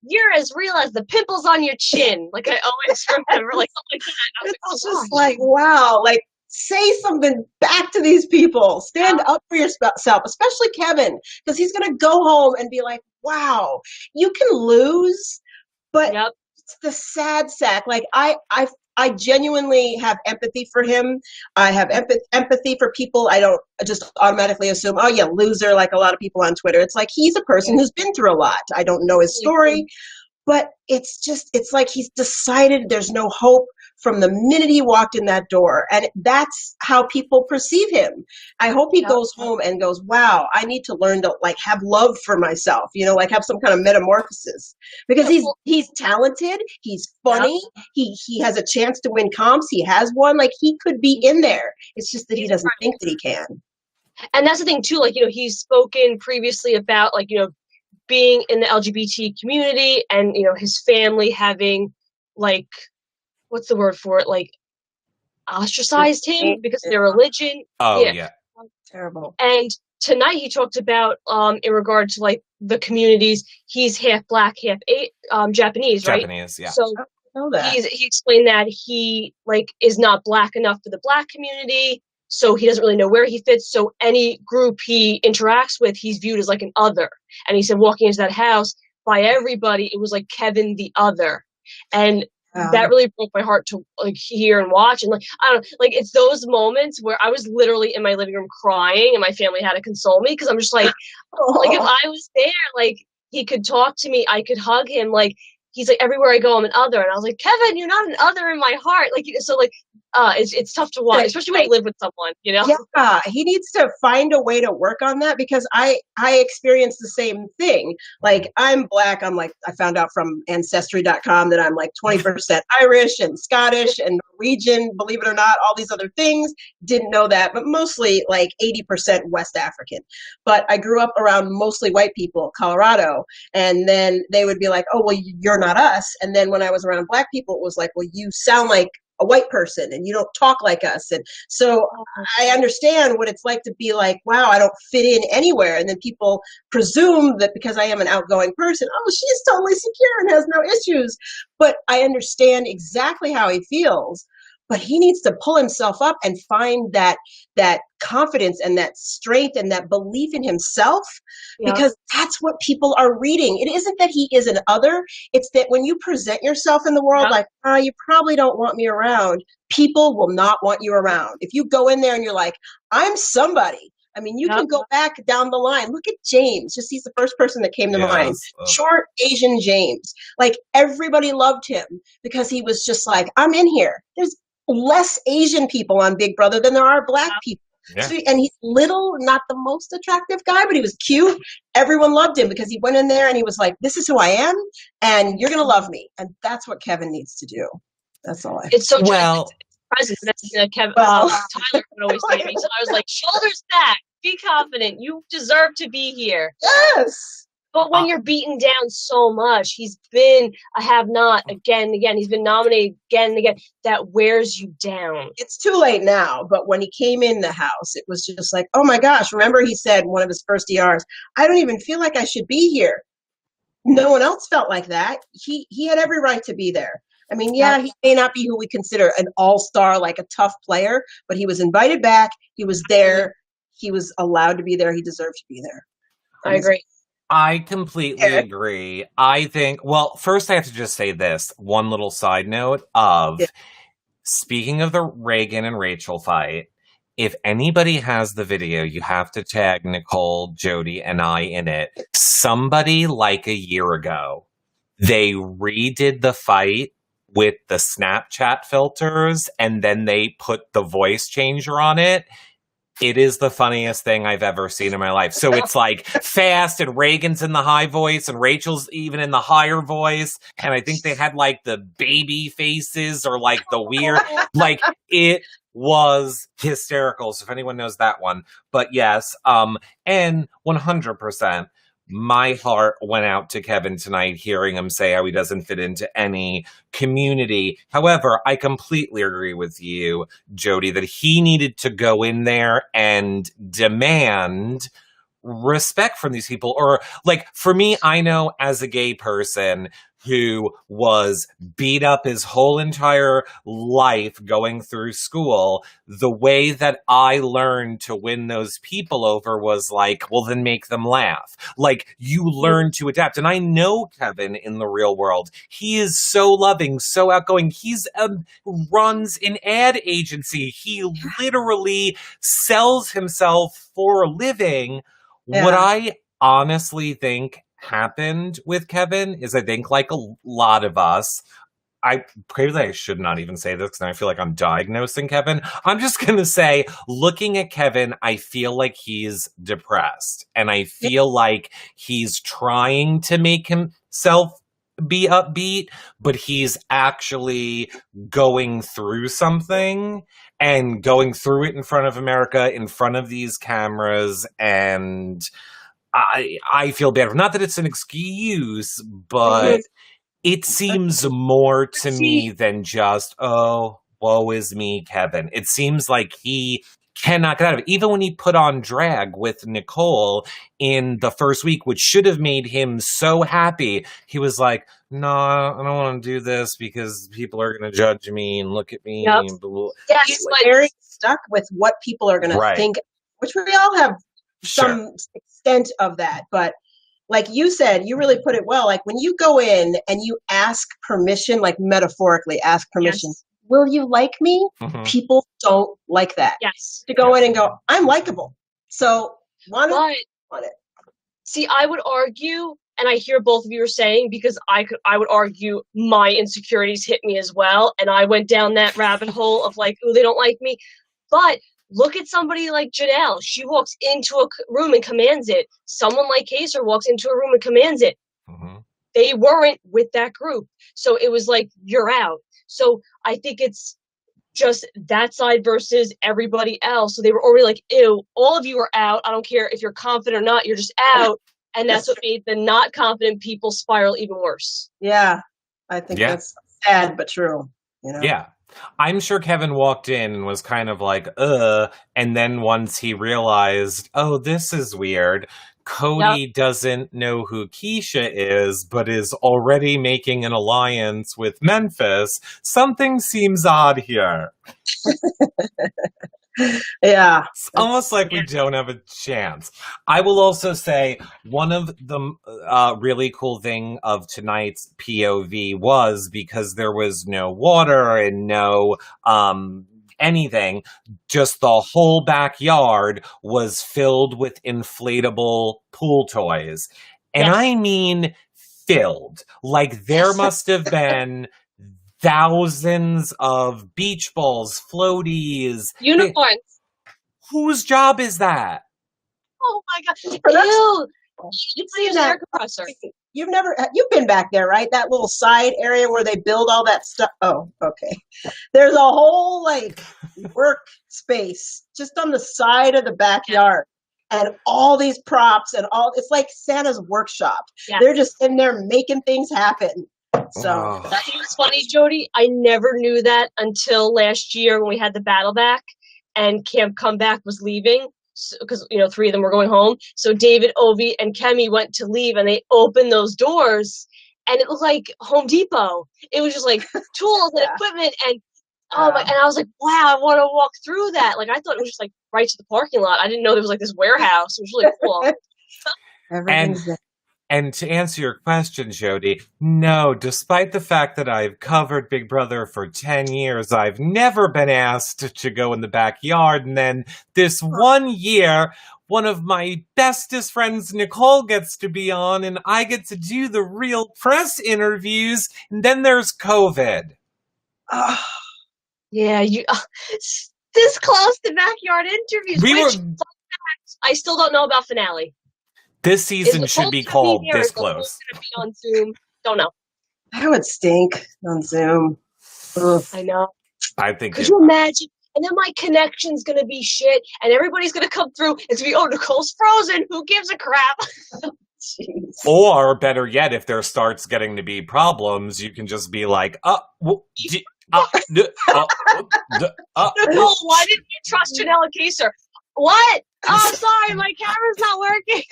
"You're as real as the pimples on your chin." Like, I always remember, like, something like that.
It's just like, wow, like, say something back to these people. Stand up for yourself, especially Kevin, because he's going to go home and be like, wow, you can lose, but it's the sad sack. Like, I genuinely have empathy for him. I have empathy for people. I don't just automatically assume, "Oh, yeah, loser," like a lot of people on Twitter. It's like he's a person who's been through a lot. I don't know his story, but it's like he's decided there's no hope from the minute he walked in that door. And that's how people perceive him. I hope he goes home and goes, wow, I need to learn to like have love for myself, you know, like have some kind of metamorphosis, because he's talented. He's funny. He has a chance to win comps. He has one. Like he could be in there. It's just that he doesn't think that he can.
And that's the thing too, like, you know, he's spoken previously about like, you know, being in the LGBT community and, you know, his family having like, what's the word for it? Like ostracized him because of their religion.
Oh yeah.
Terrible.
And tonight he talked about, in regard to like the communities, he's half black, half Japanese, right?
Japanese, yeah.
So he explained that he like is not black enough for the black community, so he doesn't really know where he fits. So any group he interacts with, he's viewed as like an other. And he said walking into that house, by everybody, it was like Kevin the other. And that really broke my heart to like hear and watch. And like, I don't know, like it's those moments where I was literally in my living room crying and my family had to console me, because I'm just like, like if I was there, like he could talk to me, I could hug him. Like he's like, everywhere I go, I'm an other. And I was like, Kevin, you're not an other in my heart. Like, so like, it's tough to watch, especially when you live with someone, you know?
Yeah, he needs to find a way to work on that, because I experienced the same thing. Like I'm black. I'm like, I found out from ancestry.com that I'm like 20% Irish and Scottish and Norwegian, believe it or not, all these other things. Didn't know that, but mostly like 80% West African. But I grew up around mostly white people, Colorado. And then they would be like, oh, well, you're not us. And then when I was around black people, it was like, well, you sound like a white person and you don't talk like us. And so I understand what it's like to be like, wow, I don't fit in anywhere. And then people presume that because I am an outgoing person, oh, she's totally secure and has no issues. But I understand exactly how he feels. But he needs to pull himself up and find that confidence and that strength and that belief in himself, because that's what people are reading. It isn't that he is an other. It's that when you present yourself in the world like, you probably don't want me around, people will not want you around. If you go in there and you're like, I'm somebody. I mean, you can go back down the line. Look at James. Just he's the first person that came to mind. Short Asian James. Like everybody loved him because he was just like, I'm in here. There's less Asian people on Big Brother than there are black people.
Yeah.
So, and he's little, not the most attractive guy, but he was cute. Everyone loved him because he went in there and he was like, this is who I am and you're going to love me. And that's what Kevin needs to do. That's all I
It's so
well.
Presence. That's Kevin. Tyler would always say to me. So I was like, shoulders back, be confident. You deserve to be here.
Yes.
But when you're beaten down so much, he's been a have-not again and again. He's been nominated again and again. That wears you down.
It's too late now, but when he came in the house, it was just like, oh my gosh. Remember he said in one of his first ERs, I don't even feel like I should be here. No one else felt like that. He had every right to be there. I mean, yeah, he may not be who we consider an all-star, like a tough player, but he was invited back. He was there. He was allowed to be there. He deserved to be there.
I agree.
I completely agree. I think, well, first I have to just say this, one little side note of, speaking of the Reagan and Rachel fight, if anybody has the video, you have to tag Nicole, Jody, and I in it. Somebody like a year ago, they redid the fight with the Snapchat filters, and then they put the voice changer on it. It is the funniest thing I've ever seen in my life. So it's like fast, and Reagan's in the high voice, and Rachel's even in the higher voice. And I think they had like the baby faces or like the weird, like it was hysterical. So if anyone knows that one, but yes, and 100%. My heart went out to Kevin tonight, hearing him say how he doesn't fit into any community. However, I completely agree with you, Jody, that he needed to go in there and demand respect from these people. Or like, for me, I know as a gay person who was beat up his whole entire life going through school, the way that I learned to win those people over was like, well, then make them laugh. Like, you learn to adapt. And I know Kevin in the real world. He is so loving, so outgoing. He's runs an ad agency. He literally sells himself for a living. Yeah. What I honestly think happened with Kevin is, I think like a lot of us, Clearly I should not even say this because I feel like I'm diagnosing Kevin. I'm just going to say, looking at Kevin, I feel like he's depressed. And I feel like he's trying to make himself be upbeat, but he's actually going through something and going through it in front of America, in front of these cameras. And I feel bad. Not that it's an excuse, but it seems more to me than just, oh, woe is me, Kevin. It seems like he cannot get out of it. Even when he put on drag with Nicole in the first week, which should have made him so happy, he was like, no, I don't want to do this because people are going to judge me and look at me.
Yep.
And blah, blah.
Yeah, he's very stuck with what people are going to think, which we all have some extent of that. But like you said, you really put it well. Like when you go in and you ask permission, like metaphorically ask permission, will you like me? Mm-hmm. People don't like that.
Yes.
To go in and go, I'm likable. So want it.
See, I would argue, and I hear both of you are saying, because I would argue my insecurities hit me as well. And I went down that rabbit hole of like, oh, they don't like me. But look at somebody like Janelle. She walks into a room and commands it. Someone like Kaser walks into a room and commands it. Mm-hmm. They weren't with that group. So it was like, you're out. So I think it's just that side versus everybody else. So they were already like, ew, all of you are out. I don't care if you're confident or not. You're just out. And that's what made the not confident people spiral even worse.
Yeah. I think that's sad but true. You know?
Yeah. I'm sure Kevin walked in and was kind of like, and then once he realized, oh, this is weird, Cody doesn't know who Keisha is, but is already making an alliance with Memphis. Something seems odd here.
Yeah.
It's almost like we don't have a chance. I will also say one of the really cool thing of tonight's POV was because there was no water and no anything, just the whole backyard was filled with inflatable pool toys. And I mean filled. Like there must have been thousands of beach balls, floaties,
unicorns.
Whose job is that?
Oh my gosh! Ew! It's the air compressor.
You've been back there, right? That little side area where they build all that stuff. Oh, okay. There's a whole like work space just on the side of the backyard, and all these props and all. It's like Santa's workshop. Yeah. They're just in there making things happen. So
that's what's funny, Jody. I never knew that until last year when we had the battle back and Camp Comeback was leaving because, three of them were going home. So David, Ovi, and Kemi went to leave and they opened those doors and it was like Home Depot. It was just like tools and equipment and and I was like, wow, I want to walk through that. Like I thought it was just like right to the parking lot. I didn't know there was like this warehouse. It was really cool.
And to answer your question, Jody, no, despite the fact that I've covered Big Brother for 10 years, I've never been asked to go in the backyard. And then this one year, one of my bestest friends, Nicole, gets to be on, and I get to do the real press interviews. And then there's COVID.
Yeah, you this close to backyard interviews. I still don't know about finale.
This season should be called This Close.
Be on Zoom. Don't know.
That would stink on Zoom.
Ugh. I know.
I think.
Could you imagine? And then my connection's going to be shit, and everybody's going to come through. It's going to be, Nicole's frozen. Who gives a crap?
Or better yet, if there starts getting to be problems, you can just be like,
Nicole, why didn't you trust Janelle Kaser? What? Oh, sorry, my camera's not working.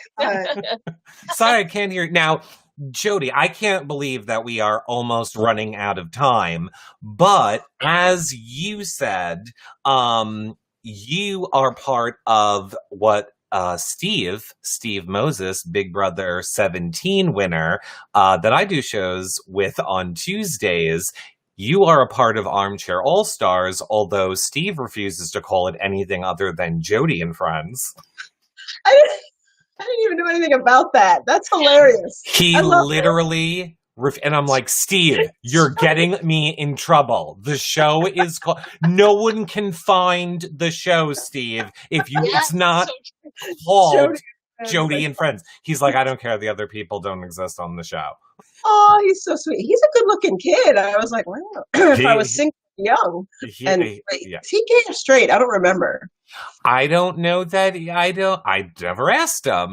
Sorry, I can't hear. Now, Jody, I can't believe that we are almost running out of time. But as you said, you are part of what Steve Moses, Big Brother 17 winner, that I do shows with on Tuesdays. You are a part of Armchair All-Stars, although Steve refuses to call it anything other than Jody and Friends.
I didn't even know anything about that. That's hilarious.
He literally And I'm like, Steve, you're getting me in trouble. The show is called. No one can find the show, Steve. It's not called Jody and Friends. He's like, I don't care. The other people don't exist on the show.
Oh, he's so sweet. He's a good-looking kid. I was like, wow. If I was single young, he came straight. I don't remember.
I don't know that. I never asked him.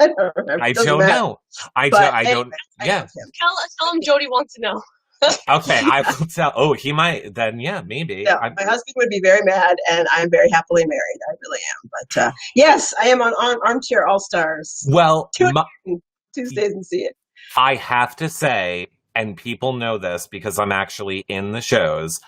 I don't remember.
I don't know. I don't. Yeah.
Tell him Jody wants to know.
Okay, I will tell. Oh, he might. Then, yeah, maybe.
Yeah, my husband would be very mad, and I'm very happily married. I really am. But yes, I am on Armchair All Stars.
Well,
Tuesdays and see it.
I have to say, and people know this because I'm actually in the shows,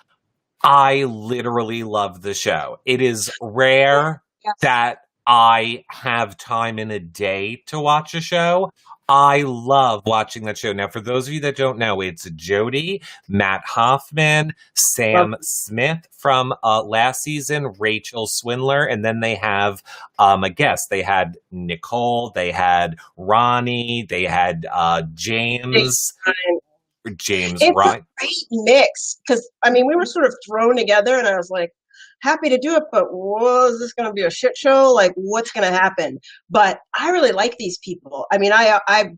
I literally love the show. It is rare that I have time in a day to watch a show. I love watching that show. Now, for those of you that don't know, it's Jody, Matt Hoffman, Sam Smith from last season, Rachel Swindler, and then they have a guest. They had Nicole, they had Ronnie, they had James. It's
a great mix because, I mean, we were sort of thrown together and I was like, happy to do it, but is this going to be a shit show? Like, what's going to happen? But I really like these people. I mean, I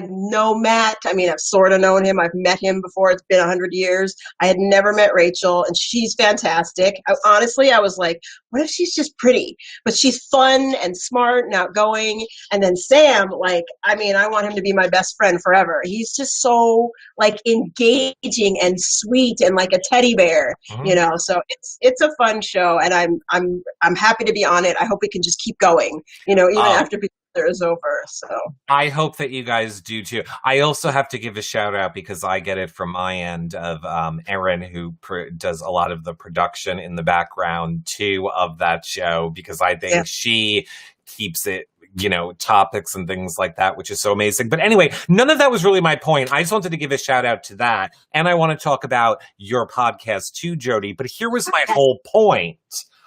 know Matt. I mean, I've sort of known him. I've met him before. It's been 100 years. I had never met Rachel, and she's fantastic. Honestly, I was like, what if she's just pretty? But she's fun and smart and outgoing. And then Sam, like, I mean, I want him to be my best friend forever. He's just so, like, engaging and sweet and like a teddy bear, you know. So it's a fun show, and I'm happy to be on it. I hope we can just keep going, you know, even after is over. So
I hope that you guys do too. I also have to give a shout out because I get it from my end of Erin, who does a lot of the production in the background too of that show, because I think she keeps it, you know, topics and things like that, which is so amazing. But anyway, none of that was really my point. I just wanted to give a shout out to that. And I want to talk about your podcast too, Jody. But here was my whole point.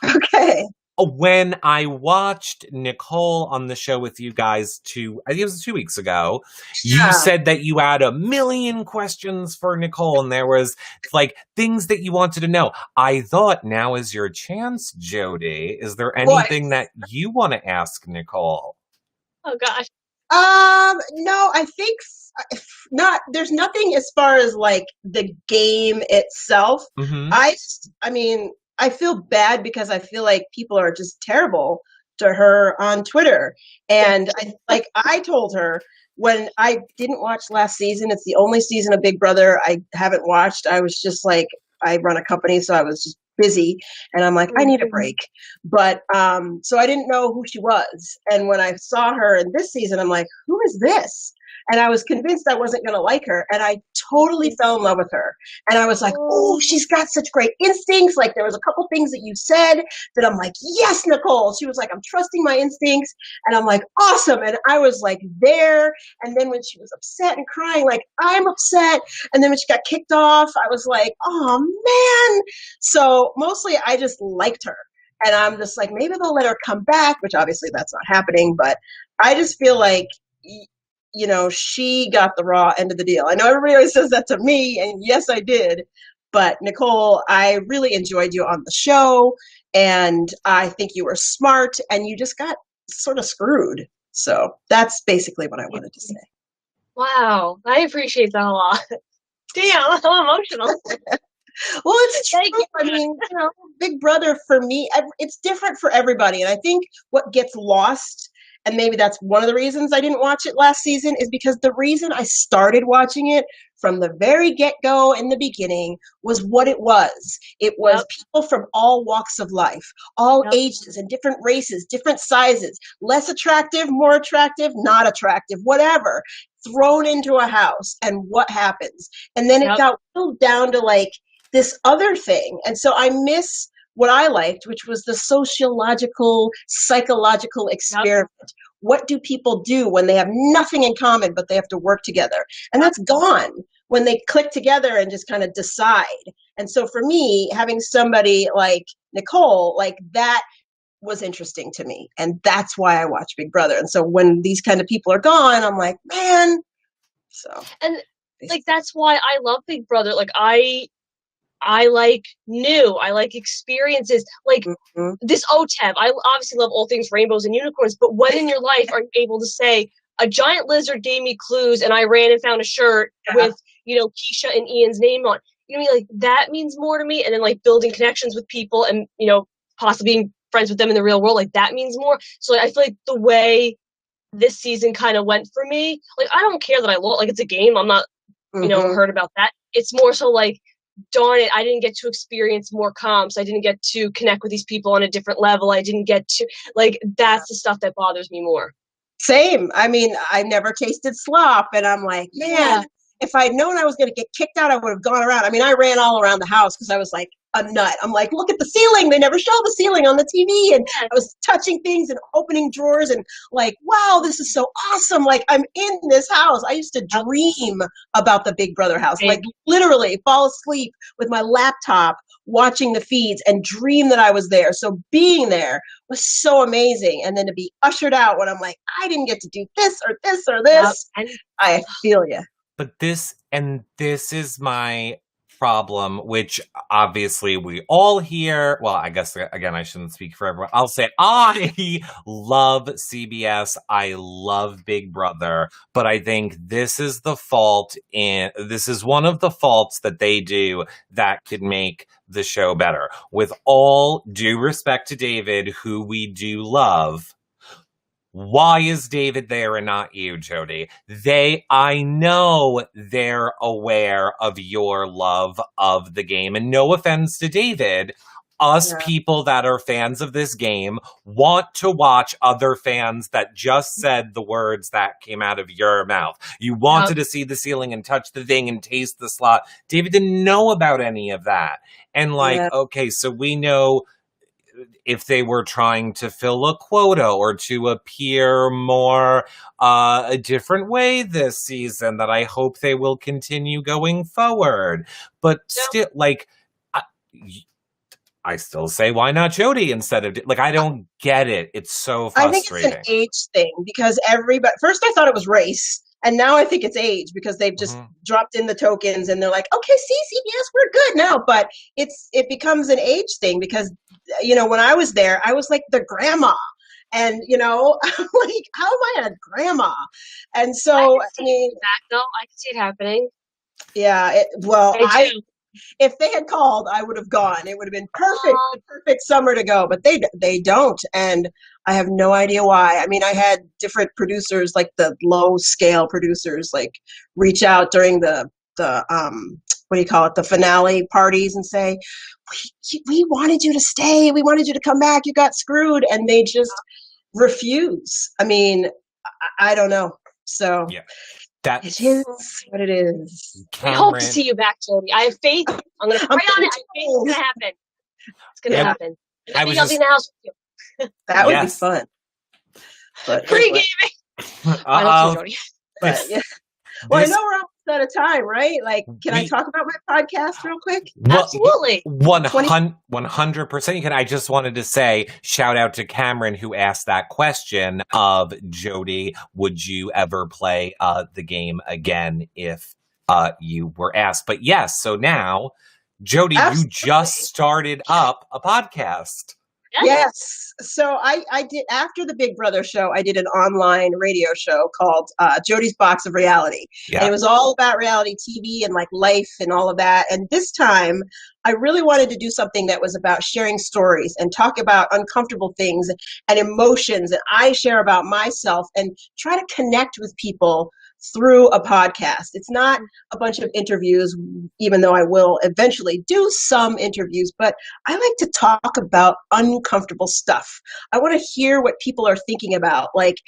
Okay.
When I watched Nicole on the show with you guys I think it was 2 weeks ago, you said that you had a million questions for Nicole and there was like things that you wanted to know. I thought now is your chance, Jody. Is there anything that you want to ask Nicole?
Oh gosh.
No, I think not. There's nothing as far as like the game itself.
Mm-hmm.
I mean, I feel bad because I feel like people are just terrible to her on Twitter. And I told her when I didn't watch last season, it's the only season of Big Brother I haven't watched. I was just like, I run a company, so I was just busy. And I'm like, I need a break. But so I didn't know who she was. And when I saw her in this season, I'm like, who is this? And I was convinced I wasn't going to like her. And I totally fell in love with her. And I was like, oh, she's got such great instincts. Like there was a couple things that you said that I'm like, yes, Nicole. She was like, I'm trusting my instincts. And I'm like, awesome. And I was like there. And then when she was upset and crying, like, I'm upset. And then when she got kicked off, I was like, oh, man. So mostly I just liked her. And I'm just like, maybe they'll let her come back, which obviously that's not happening. But I just feel like, you know, she got the raw end of the deal. I know everybody always says that to me, and yes, I did. But Nicole, I really enjoyed you on the show, and I think you were smart, and you just got sort of screwed. So that's basically what I wanted to say.
Wow, I appreciate that a lot. Damn, I'm emotional.
Well, it's true. I mean, you know, Big Brother for me, it's different for everybody. And I think what gets lost, and maybe that's one of the reasons I didn't watch it last season, is because the reason I started watching it from the very get-go in the beginning was what it was. It was people from all walks of life, all ages and different races, different sizes, less attractive, more attractive, not attractive, whatever, thrown into a house. And what happens? And then it got whittled down to like this other thing. And so I miss what I liked, which was the sociological, psychological experiment. What do people do when they have nothing in common, but they have to work together? And that's gone when they click together and just kind of decide. And so for me, having somebody like Nicole, like that was interesting to me. And that's why I watch Big Brother. And so when these kind of people are gone, I'm like, man, So,
And like that's why I love Big Brother. Like I like new. I like experiences. Like this OTEV. I obviously love all things rainbows and unicorns, but when in your life are you able to say a giant lizard gave me clues and I ran and found a shirt with, Keisha and Ian's name on? You know what I mean? Like that means more to me. And then like building connections with people and, possibly being friends with them in the real world, like that means more. So like, I feel like the way this season kind of went for me, like I don't care that I lost. Like it's a game. I'm not, hurt about that. It's more so like, darn it, I didn't get to experience more comps. I didn't get to connect with these people on a different level. I didn't get to, like, that's the stuff that bothers me more.
Same. I mean, I never tasted slop, and I'm like, man, if I'd known I was going to get kicked out, I would have gone around. I mean, I ran all around the house because I was like a nut. I'm like, look at the ceiling. They never show the ceiling on the TV. And I was touching things and opening drawers and like, wow, this is so awesome. Like, I'm in this house. I used to dream about the Big Brother house, like literally fall asleep with my laptop watching the feeds and dream that I was there. So being there was so amazing. And then to be ushered out when I'm like, I didn't get to do this or this or this. I feel you.
But this is my problem, which obviously we all hear. Well, I guess, again, I shouldn't speak for everyone. I'll say I love CBS. I love Big Brother. But I think this is this is one of the faults that they do that could make the show better. With all due respect to David, who we do love, why is David there and not you, Jody? I know they're aware of your love of the game. And no offense to David, people that are fans of this game want to watch other fans that just said the words that came out of your mouth. You wanted to see the ceiling and touch the thing and taste the slot. David didn't know about any of that. And okay, so we know if they were trying to fill a quota or to appear more a different way this season, that I hope they will continue going forward. But still, I still say, why not Jody instead of, I don't get it. It's so frustrating.
I think it's an age thing because first I thought it was race. And now I think it's age because they've just dropped in the tokens and they're like, okay, see, CBS, we're good now. But it becomes an age thing because, when I was there, I was like the grandma. And, I'm like, how am I a grandma? And so, I mean.
I can see it happening.
Yeah. If they had called, I would have gone. It would have been perfect summer to go, but they don't. And I have no idea why. I mean, I had different producers, like the low scale producers, like reach out during the what do you call it? The finale parties and say, we wanted you to stay. We wanted you to come back. You got screwed. And they just refuse. I mean, I don't know. So it is what it is.
I hope to see you back, Jody. I have faith. I'm going to pray on it. I think it's going to happen. It's going to happen. I'll be in the house with you.
That would be fun. But
pre-gaming. I love you, Jody.
Well, I know we're almost out of time, right? Like, can I talk about my podcast real quick?
Absolutely.
100% you can. I just wanted to say, shout out to Cameron who asked that question of Jody, would you ever play the game again if you were asked? But yes, so now, Jody, you just started up a podcast.
Yes. So I did, after the Big Brother show, I did an online radio show called Jody's Box of Reality. Yeah. And it was all about reality TV and like life and all of that. And this time I really wanted to do something that was about sharing stories and talk about uncomfortable things and emotions. And I share about myself and try to connect with people through a podcast. It's not a bunch of interviews, even though I will eventually do some interviews, but I like to talk about uncomfortable stuff. I want to hear what people are thinking about, like,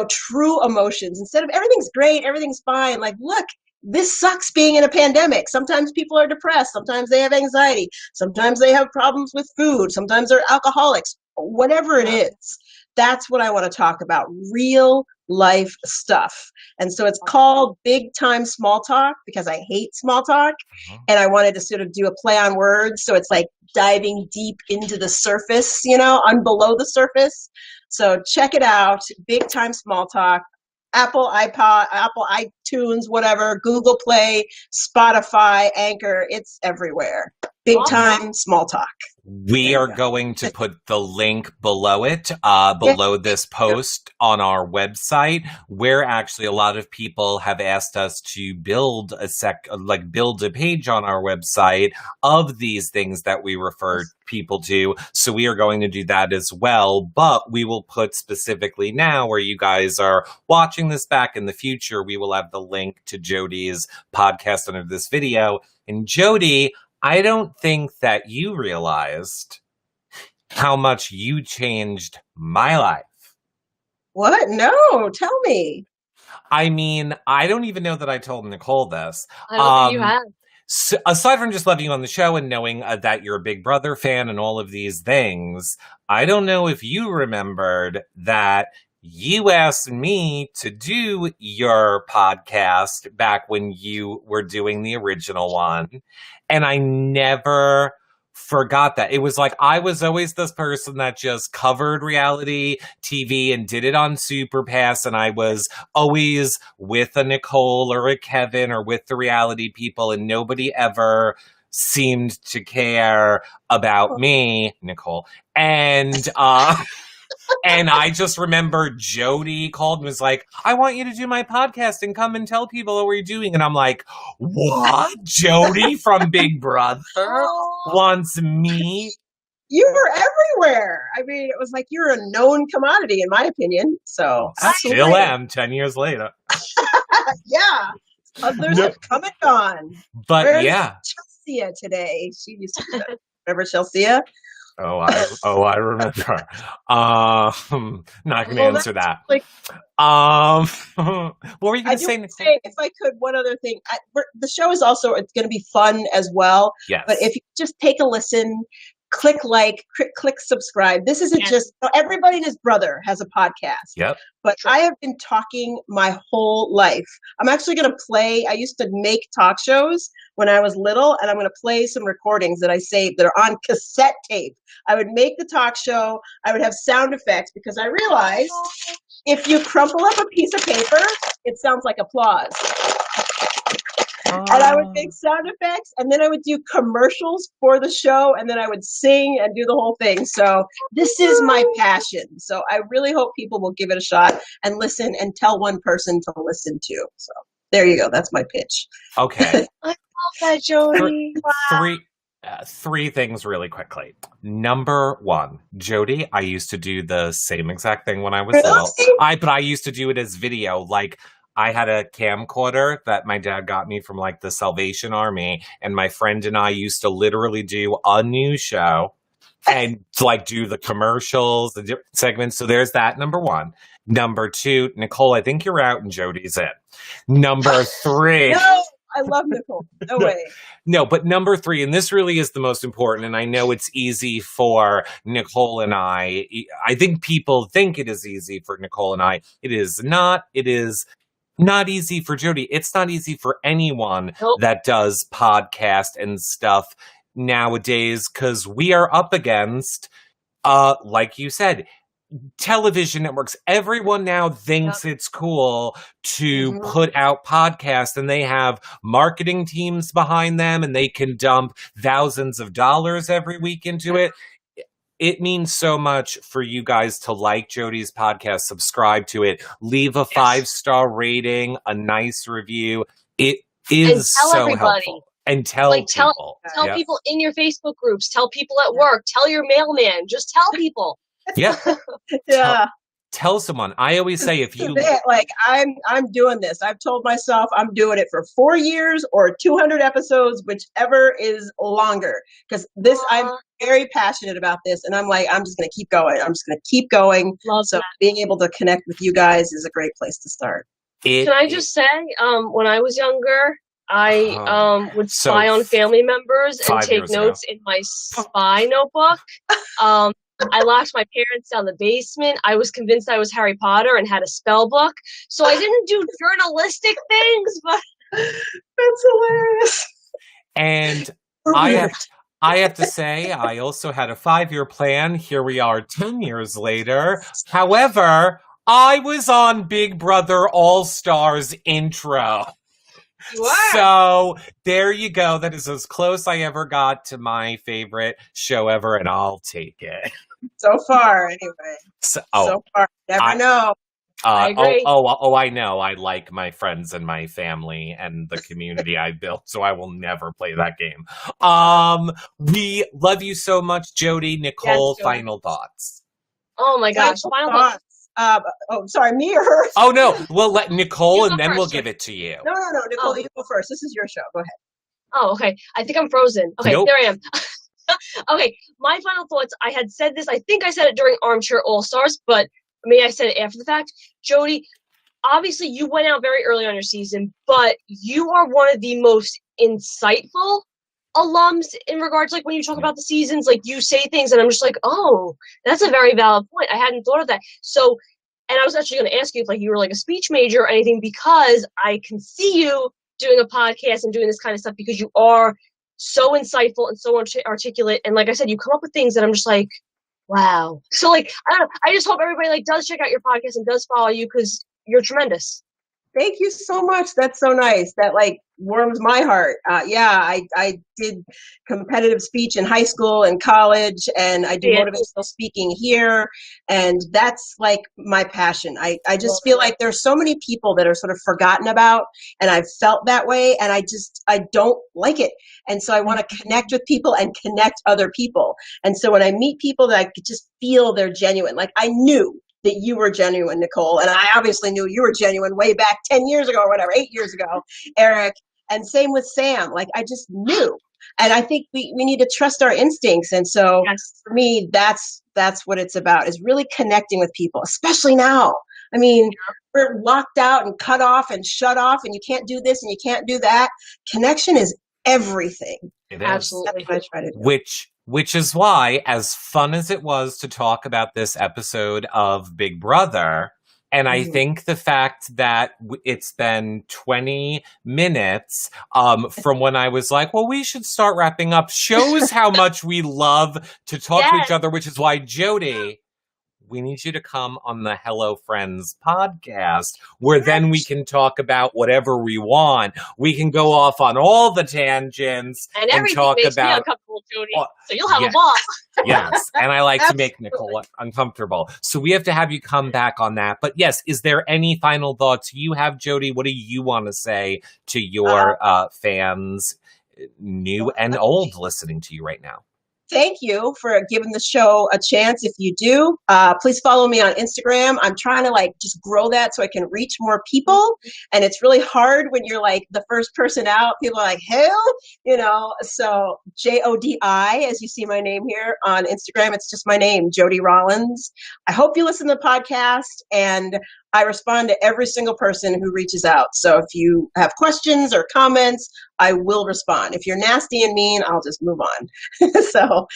true emotions instead of everything's great, everything's fine. Like, look, this sucks being in a pandemic. Sometimes people are depressed. Sometimes they have anxiety. Sometimes they have problems with food. Sometimes they're alcoholics. Whatever it is, that's what I want to talk about. Real life stuff. And so it's called Big Time Small Talk because I hate small talk. And I wanted to sort of do a play on words. So it's like diving deep into the surface, below the surface. So check it out. Big Time Small Talk. Apple iPod, Apple iTunes, whatever, Google Play, Spotify, Anchor. It's everywhere. Big time, small talk.
We are going to put the link below it, below this post on our website, where actually a lot of people have asked us to build a page on our website of these things that we refer people to. So we are going to do that as well, but we will put specifically now where you guys are watching this back in the future, we will have the link to Jody's podcast under this video. And Jody, I don't think that you realized how much you changed my life.
What? No, tell me.
I mean, I don't even know that I told Nicole this.
I don't think you have.
So, aside from just loving you on the show and knowing that you're a Big Brother fan and all of these things, I don't know if you remembered that you asked me to do your podcast back when you were doing the original one. And I never forgot that. It was like I was always this person that just covered reality TV and did it on Super Pass. And I was always with a Nicole or a Kevin or with the reality people. And nobody ever seemed to care about me, Nicole. And, and I just remember Jody called and was like, I want you to do my podcast and come and tell people what we're doing. And I'm like, what? Jody from Big Brother wants me?
You were everywhere. I mean, it was like you're a known commodity, in my opinion. So
I still am 10 years later.
Yeah. Others have come and gone.
But
Where's
yeah.
Chelsea today? She used to remember Chelsea?
Oh, I remember. Not going to answer that.
Like,
what were you going to say, Nicole?
If I could, one other thing. The show is also, it's going to be fun as well.
Yes.
But if you just take a listen, click like, click subscribe. This isn't just, everybody and his brother has a podcast.
Yep.
But I have been talking my whole life. I'm actually going to play, I used to make talk shows when I was little, and I'm going to play some recordings that I saved that are on cassette tape. I would make the talk show. I would have sound effects because I realized if you crumple up a piece of paper, it sounds like applause. And I would make sound effects, and then I would do commercials for the show, and then I would sing and do the whole thing. So this is my passion. So I really hope people will give it a shot and listen and tell one person to listen to. So there you go. That's my pitch.
Okay.
I love that, Jody.
Three things really quickly. Number one, Jody, I used to do the same exact thing when I was little. But I used to do it as video. Like, I had a camcorder that my dad got me from like the Salvation Army, and my friend and I used to literally do a news show and like do the commercials, the different segments. So there's that, number one. Number two, Nicole, I think you're out and Jody's in. Number three.
No, I love Nicole. No way.
No, but number three, and this really is the most important, and I know it's easy for Nicole and I think people think it is easy for Nicole and I. It is not. It is not easy for Jody. It's not easy for anyone that does podcast and stuff nowadays, because we are up against, like you said, television networks. Everyone now thinks it's cool to put out podcasts, and they have marketing teams behind them, and they can dump thousands of dollars every week into it. It means so much for you guys to like Jody's podcast, subscribe to it, leave a 5-star rating, a nice review. It is so helpful. And tell people.
Tell people in your Facebook groups. Tell people at work. Tell your mailman. Just tell people.
Yeah.
Yeah.
Tell someone. I always say if you
like I'm doing this. I've told myself I'm doing it for 4 years or 200 episodes, whichever is longer. Because I'm very passionate about this, and I'm like, I'm just going to keep going. I'm just going to keep going. So being able to connect with you guys is a great place to start.
Can I just say, when I was younger, I would spy on family members and take notes in my spy notebook. I locked my parents down the basement. I was convinced I was Harry Potter and had a spell book. So I didn't do journalistic things, but
that's hilarious.
And I have to say, I also had a 5-year plan. Here we are 10 years later. However, I was on Big Brother All-Stars intro.
You are.
So there you go. That is as close I ever got to my favorite show ever, and I'll take it.
So far, anyway.
So
far, never know.
I agree.
I know. I like my friends and my family and the community I built, so I will never play that game. We love you so much, Jody. Nicole,
Jody.
final thoughts.
Oh my gosh, final thoughts.
Sorry, me or her?
Oh no, we'll let Nicole
You
and
go
then we'll
first,
give it to you.
No, Nicole, you go first. This is your show. Go ahead.
Oh, okay. I think I'm frozen. Okay,
Nope.
There I am. Okay, my final thoughts. I had said this. I think I said it during Armchair All Stars, but maybe I said it after the fact. Jody, obviously you went out very early on your season, but you are one of the most insightful alums in regards, like, when you talk about the seasons, like, you say things and I'm just like, oh, that's a very valid point. I hadn't thought of that. So, and I was actually going to ask you if, like, you were like a speech major or anything, because I can see you doing a podcast and doing this kind of stuff because you are so insightful and so articulate. And like I said, you come up with things that I'm just like, wow. So, like, I don't know. I just hope everybody, like, does check out your podcast and does follow you because you're tremendous.
Thank you so much. That's so nice. That, like, warms my heart. I did competitive speech in high school and college, and I do motivational speaking here. And that's, like, my passion. I just feel like there's so many people that are sort of forgotten about, and I've felt that way, and I don't like it. And so I want to connect with people and connect other people. And so when I meet people that I could just feel they're genuine, like, I knew that you were genuine, Nicole. And I obviously knew you were genuine way back 10 years ago or whatever, 8 years ago, Eric. And same with Sam. Like, I just knew. And I think we need to trust our instincts. And so for me, that's what it's about, is really connecting with people, especially now. I mean, we're locked out and cut off and shut off, and you can't do this and you can't do that. Connection is everything.
It is.
Absolutely.
That's what I try to do.
Which is why, as fun as it was to talk about this episode of Big Brother, and I think the fact that it's been 20 minutes from when I was like, well, we should start wrapping up, shows how much we love to talk to each other, which is why, Jody, we need you to come on the Hello Friends podcast, where then we can talk about whatever we want. We can go off on all the tangents
and everything
talk
makes
about
me uncomfortable, Jody. So you'll have a ball.
Yes, and I like to make Nicole uncomfortable. So we have to have you come back on that. But yes, is there any final thoughts you have, Jody? What do you want to say to your fans, new and old, listening to you right now?
Thank you for giving the show a chance. If you do, please follow me on Instagram. I'm trying to, like, just grow that so I can reach more people. And it's really hard when you're, like, the first person out. People are like, hell, so Jodi, as you see my name here on Instagram, it's just my name, Jody Rollins. I hope you listen to the podcast, and I respond to every single person who reaches out. So if you have questions or comments, I will respond. If you're nasty and mean, I'll just move on. So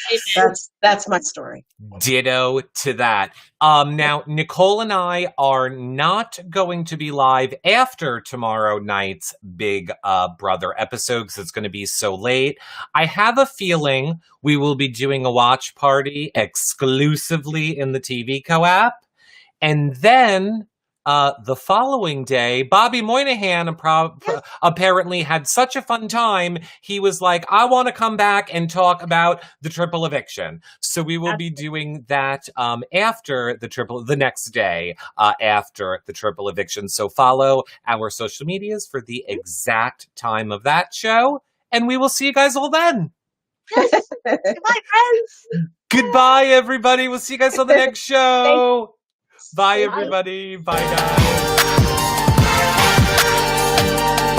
that's my story.
Ditto to that. Now, Nicole and I are not going to be live after tomorrow night's Big Brother episode because it's going to be so late. I have a feeling we will be doing a watch party exclusively in the TV Co-app. And then the following day, Bobby Moynihan apparently had such a fun time. He was like, I want to come back and talk about the triple eviction. So we will be doing that after the next day after the triple eviction. So follow our social medias for the exact time of that show. And we will see you guys all then.
Yes. Goodbye, friends.
Goodbye, everybody. We'll see you guys on the next show. Bye, everybody. Bye, guys.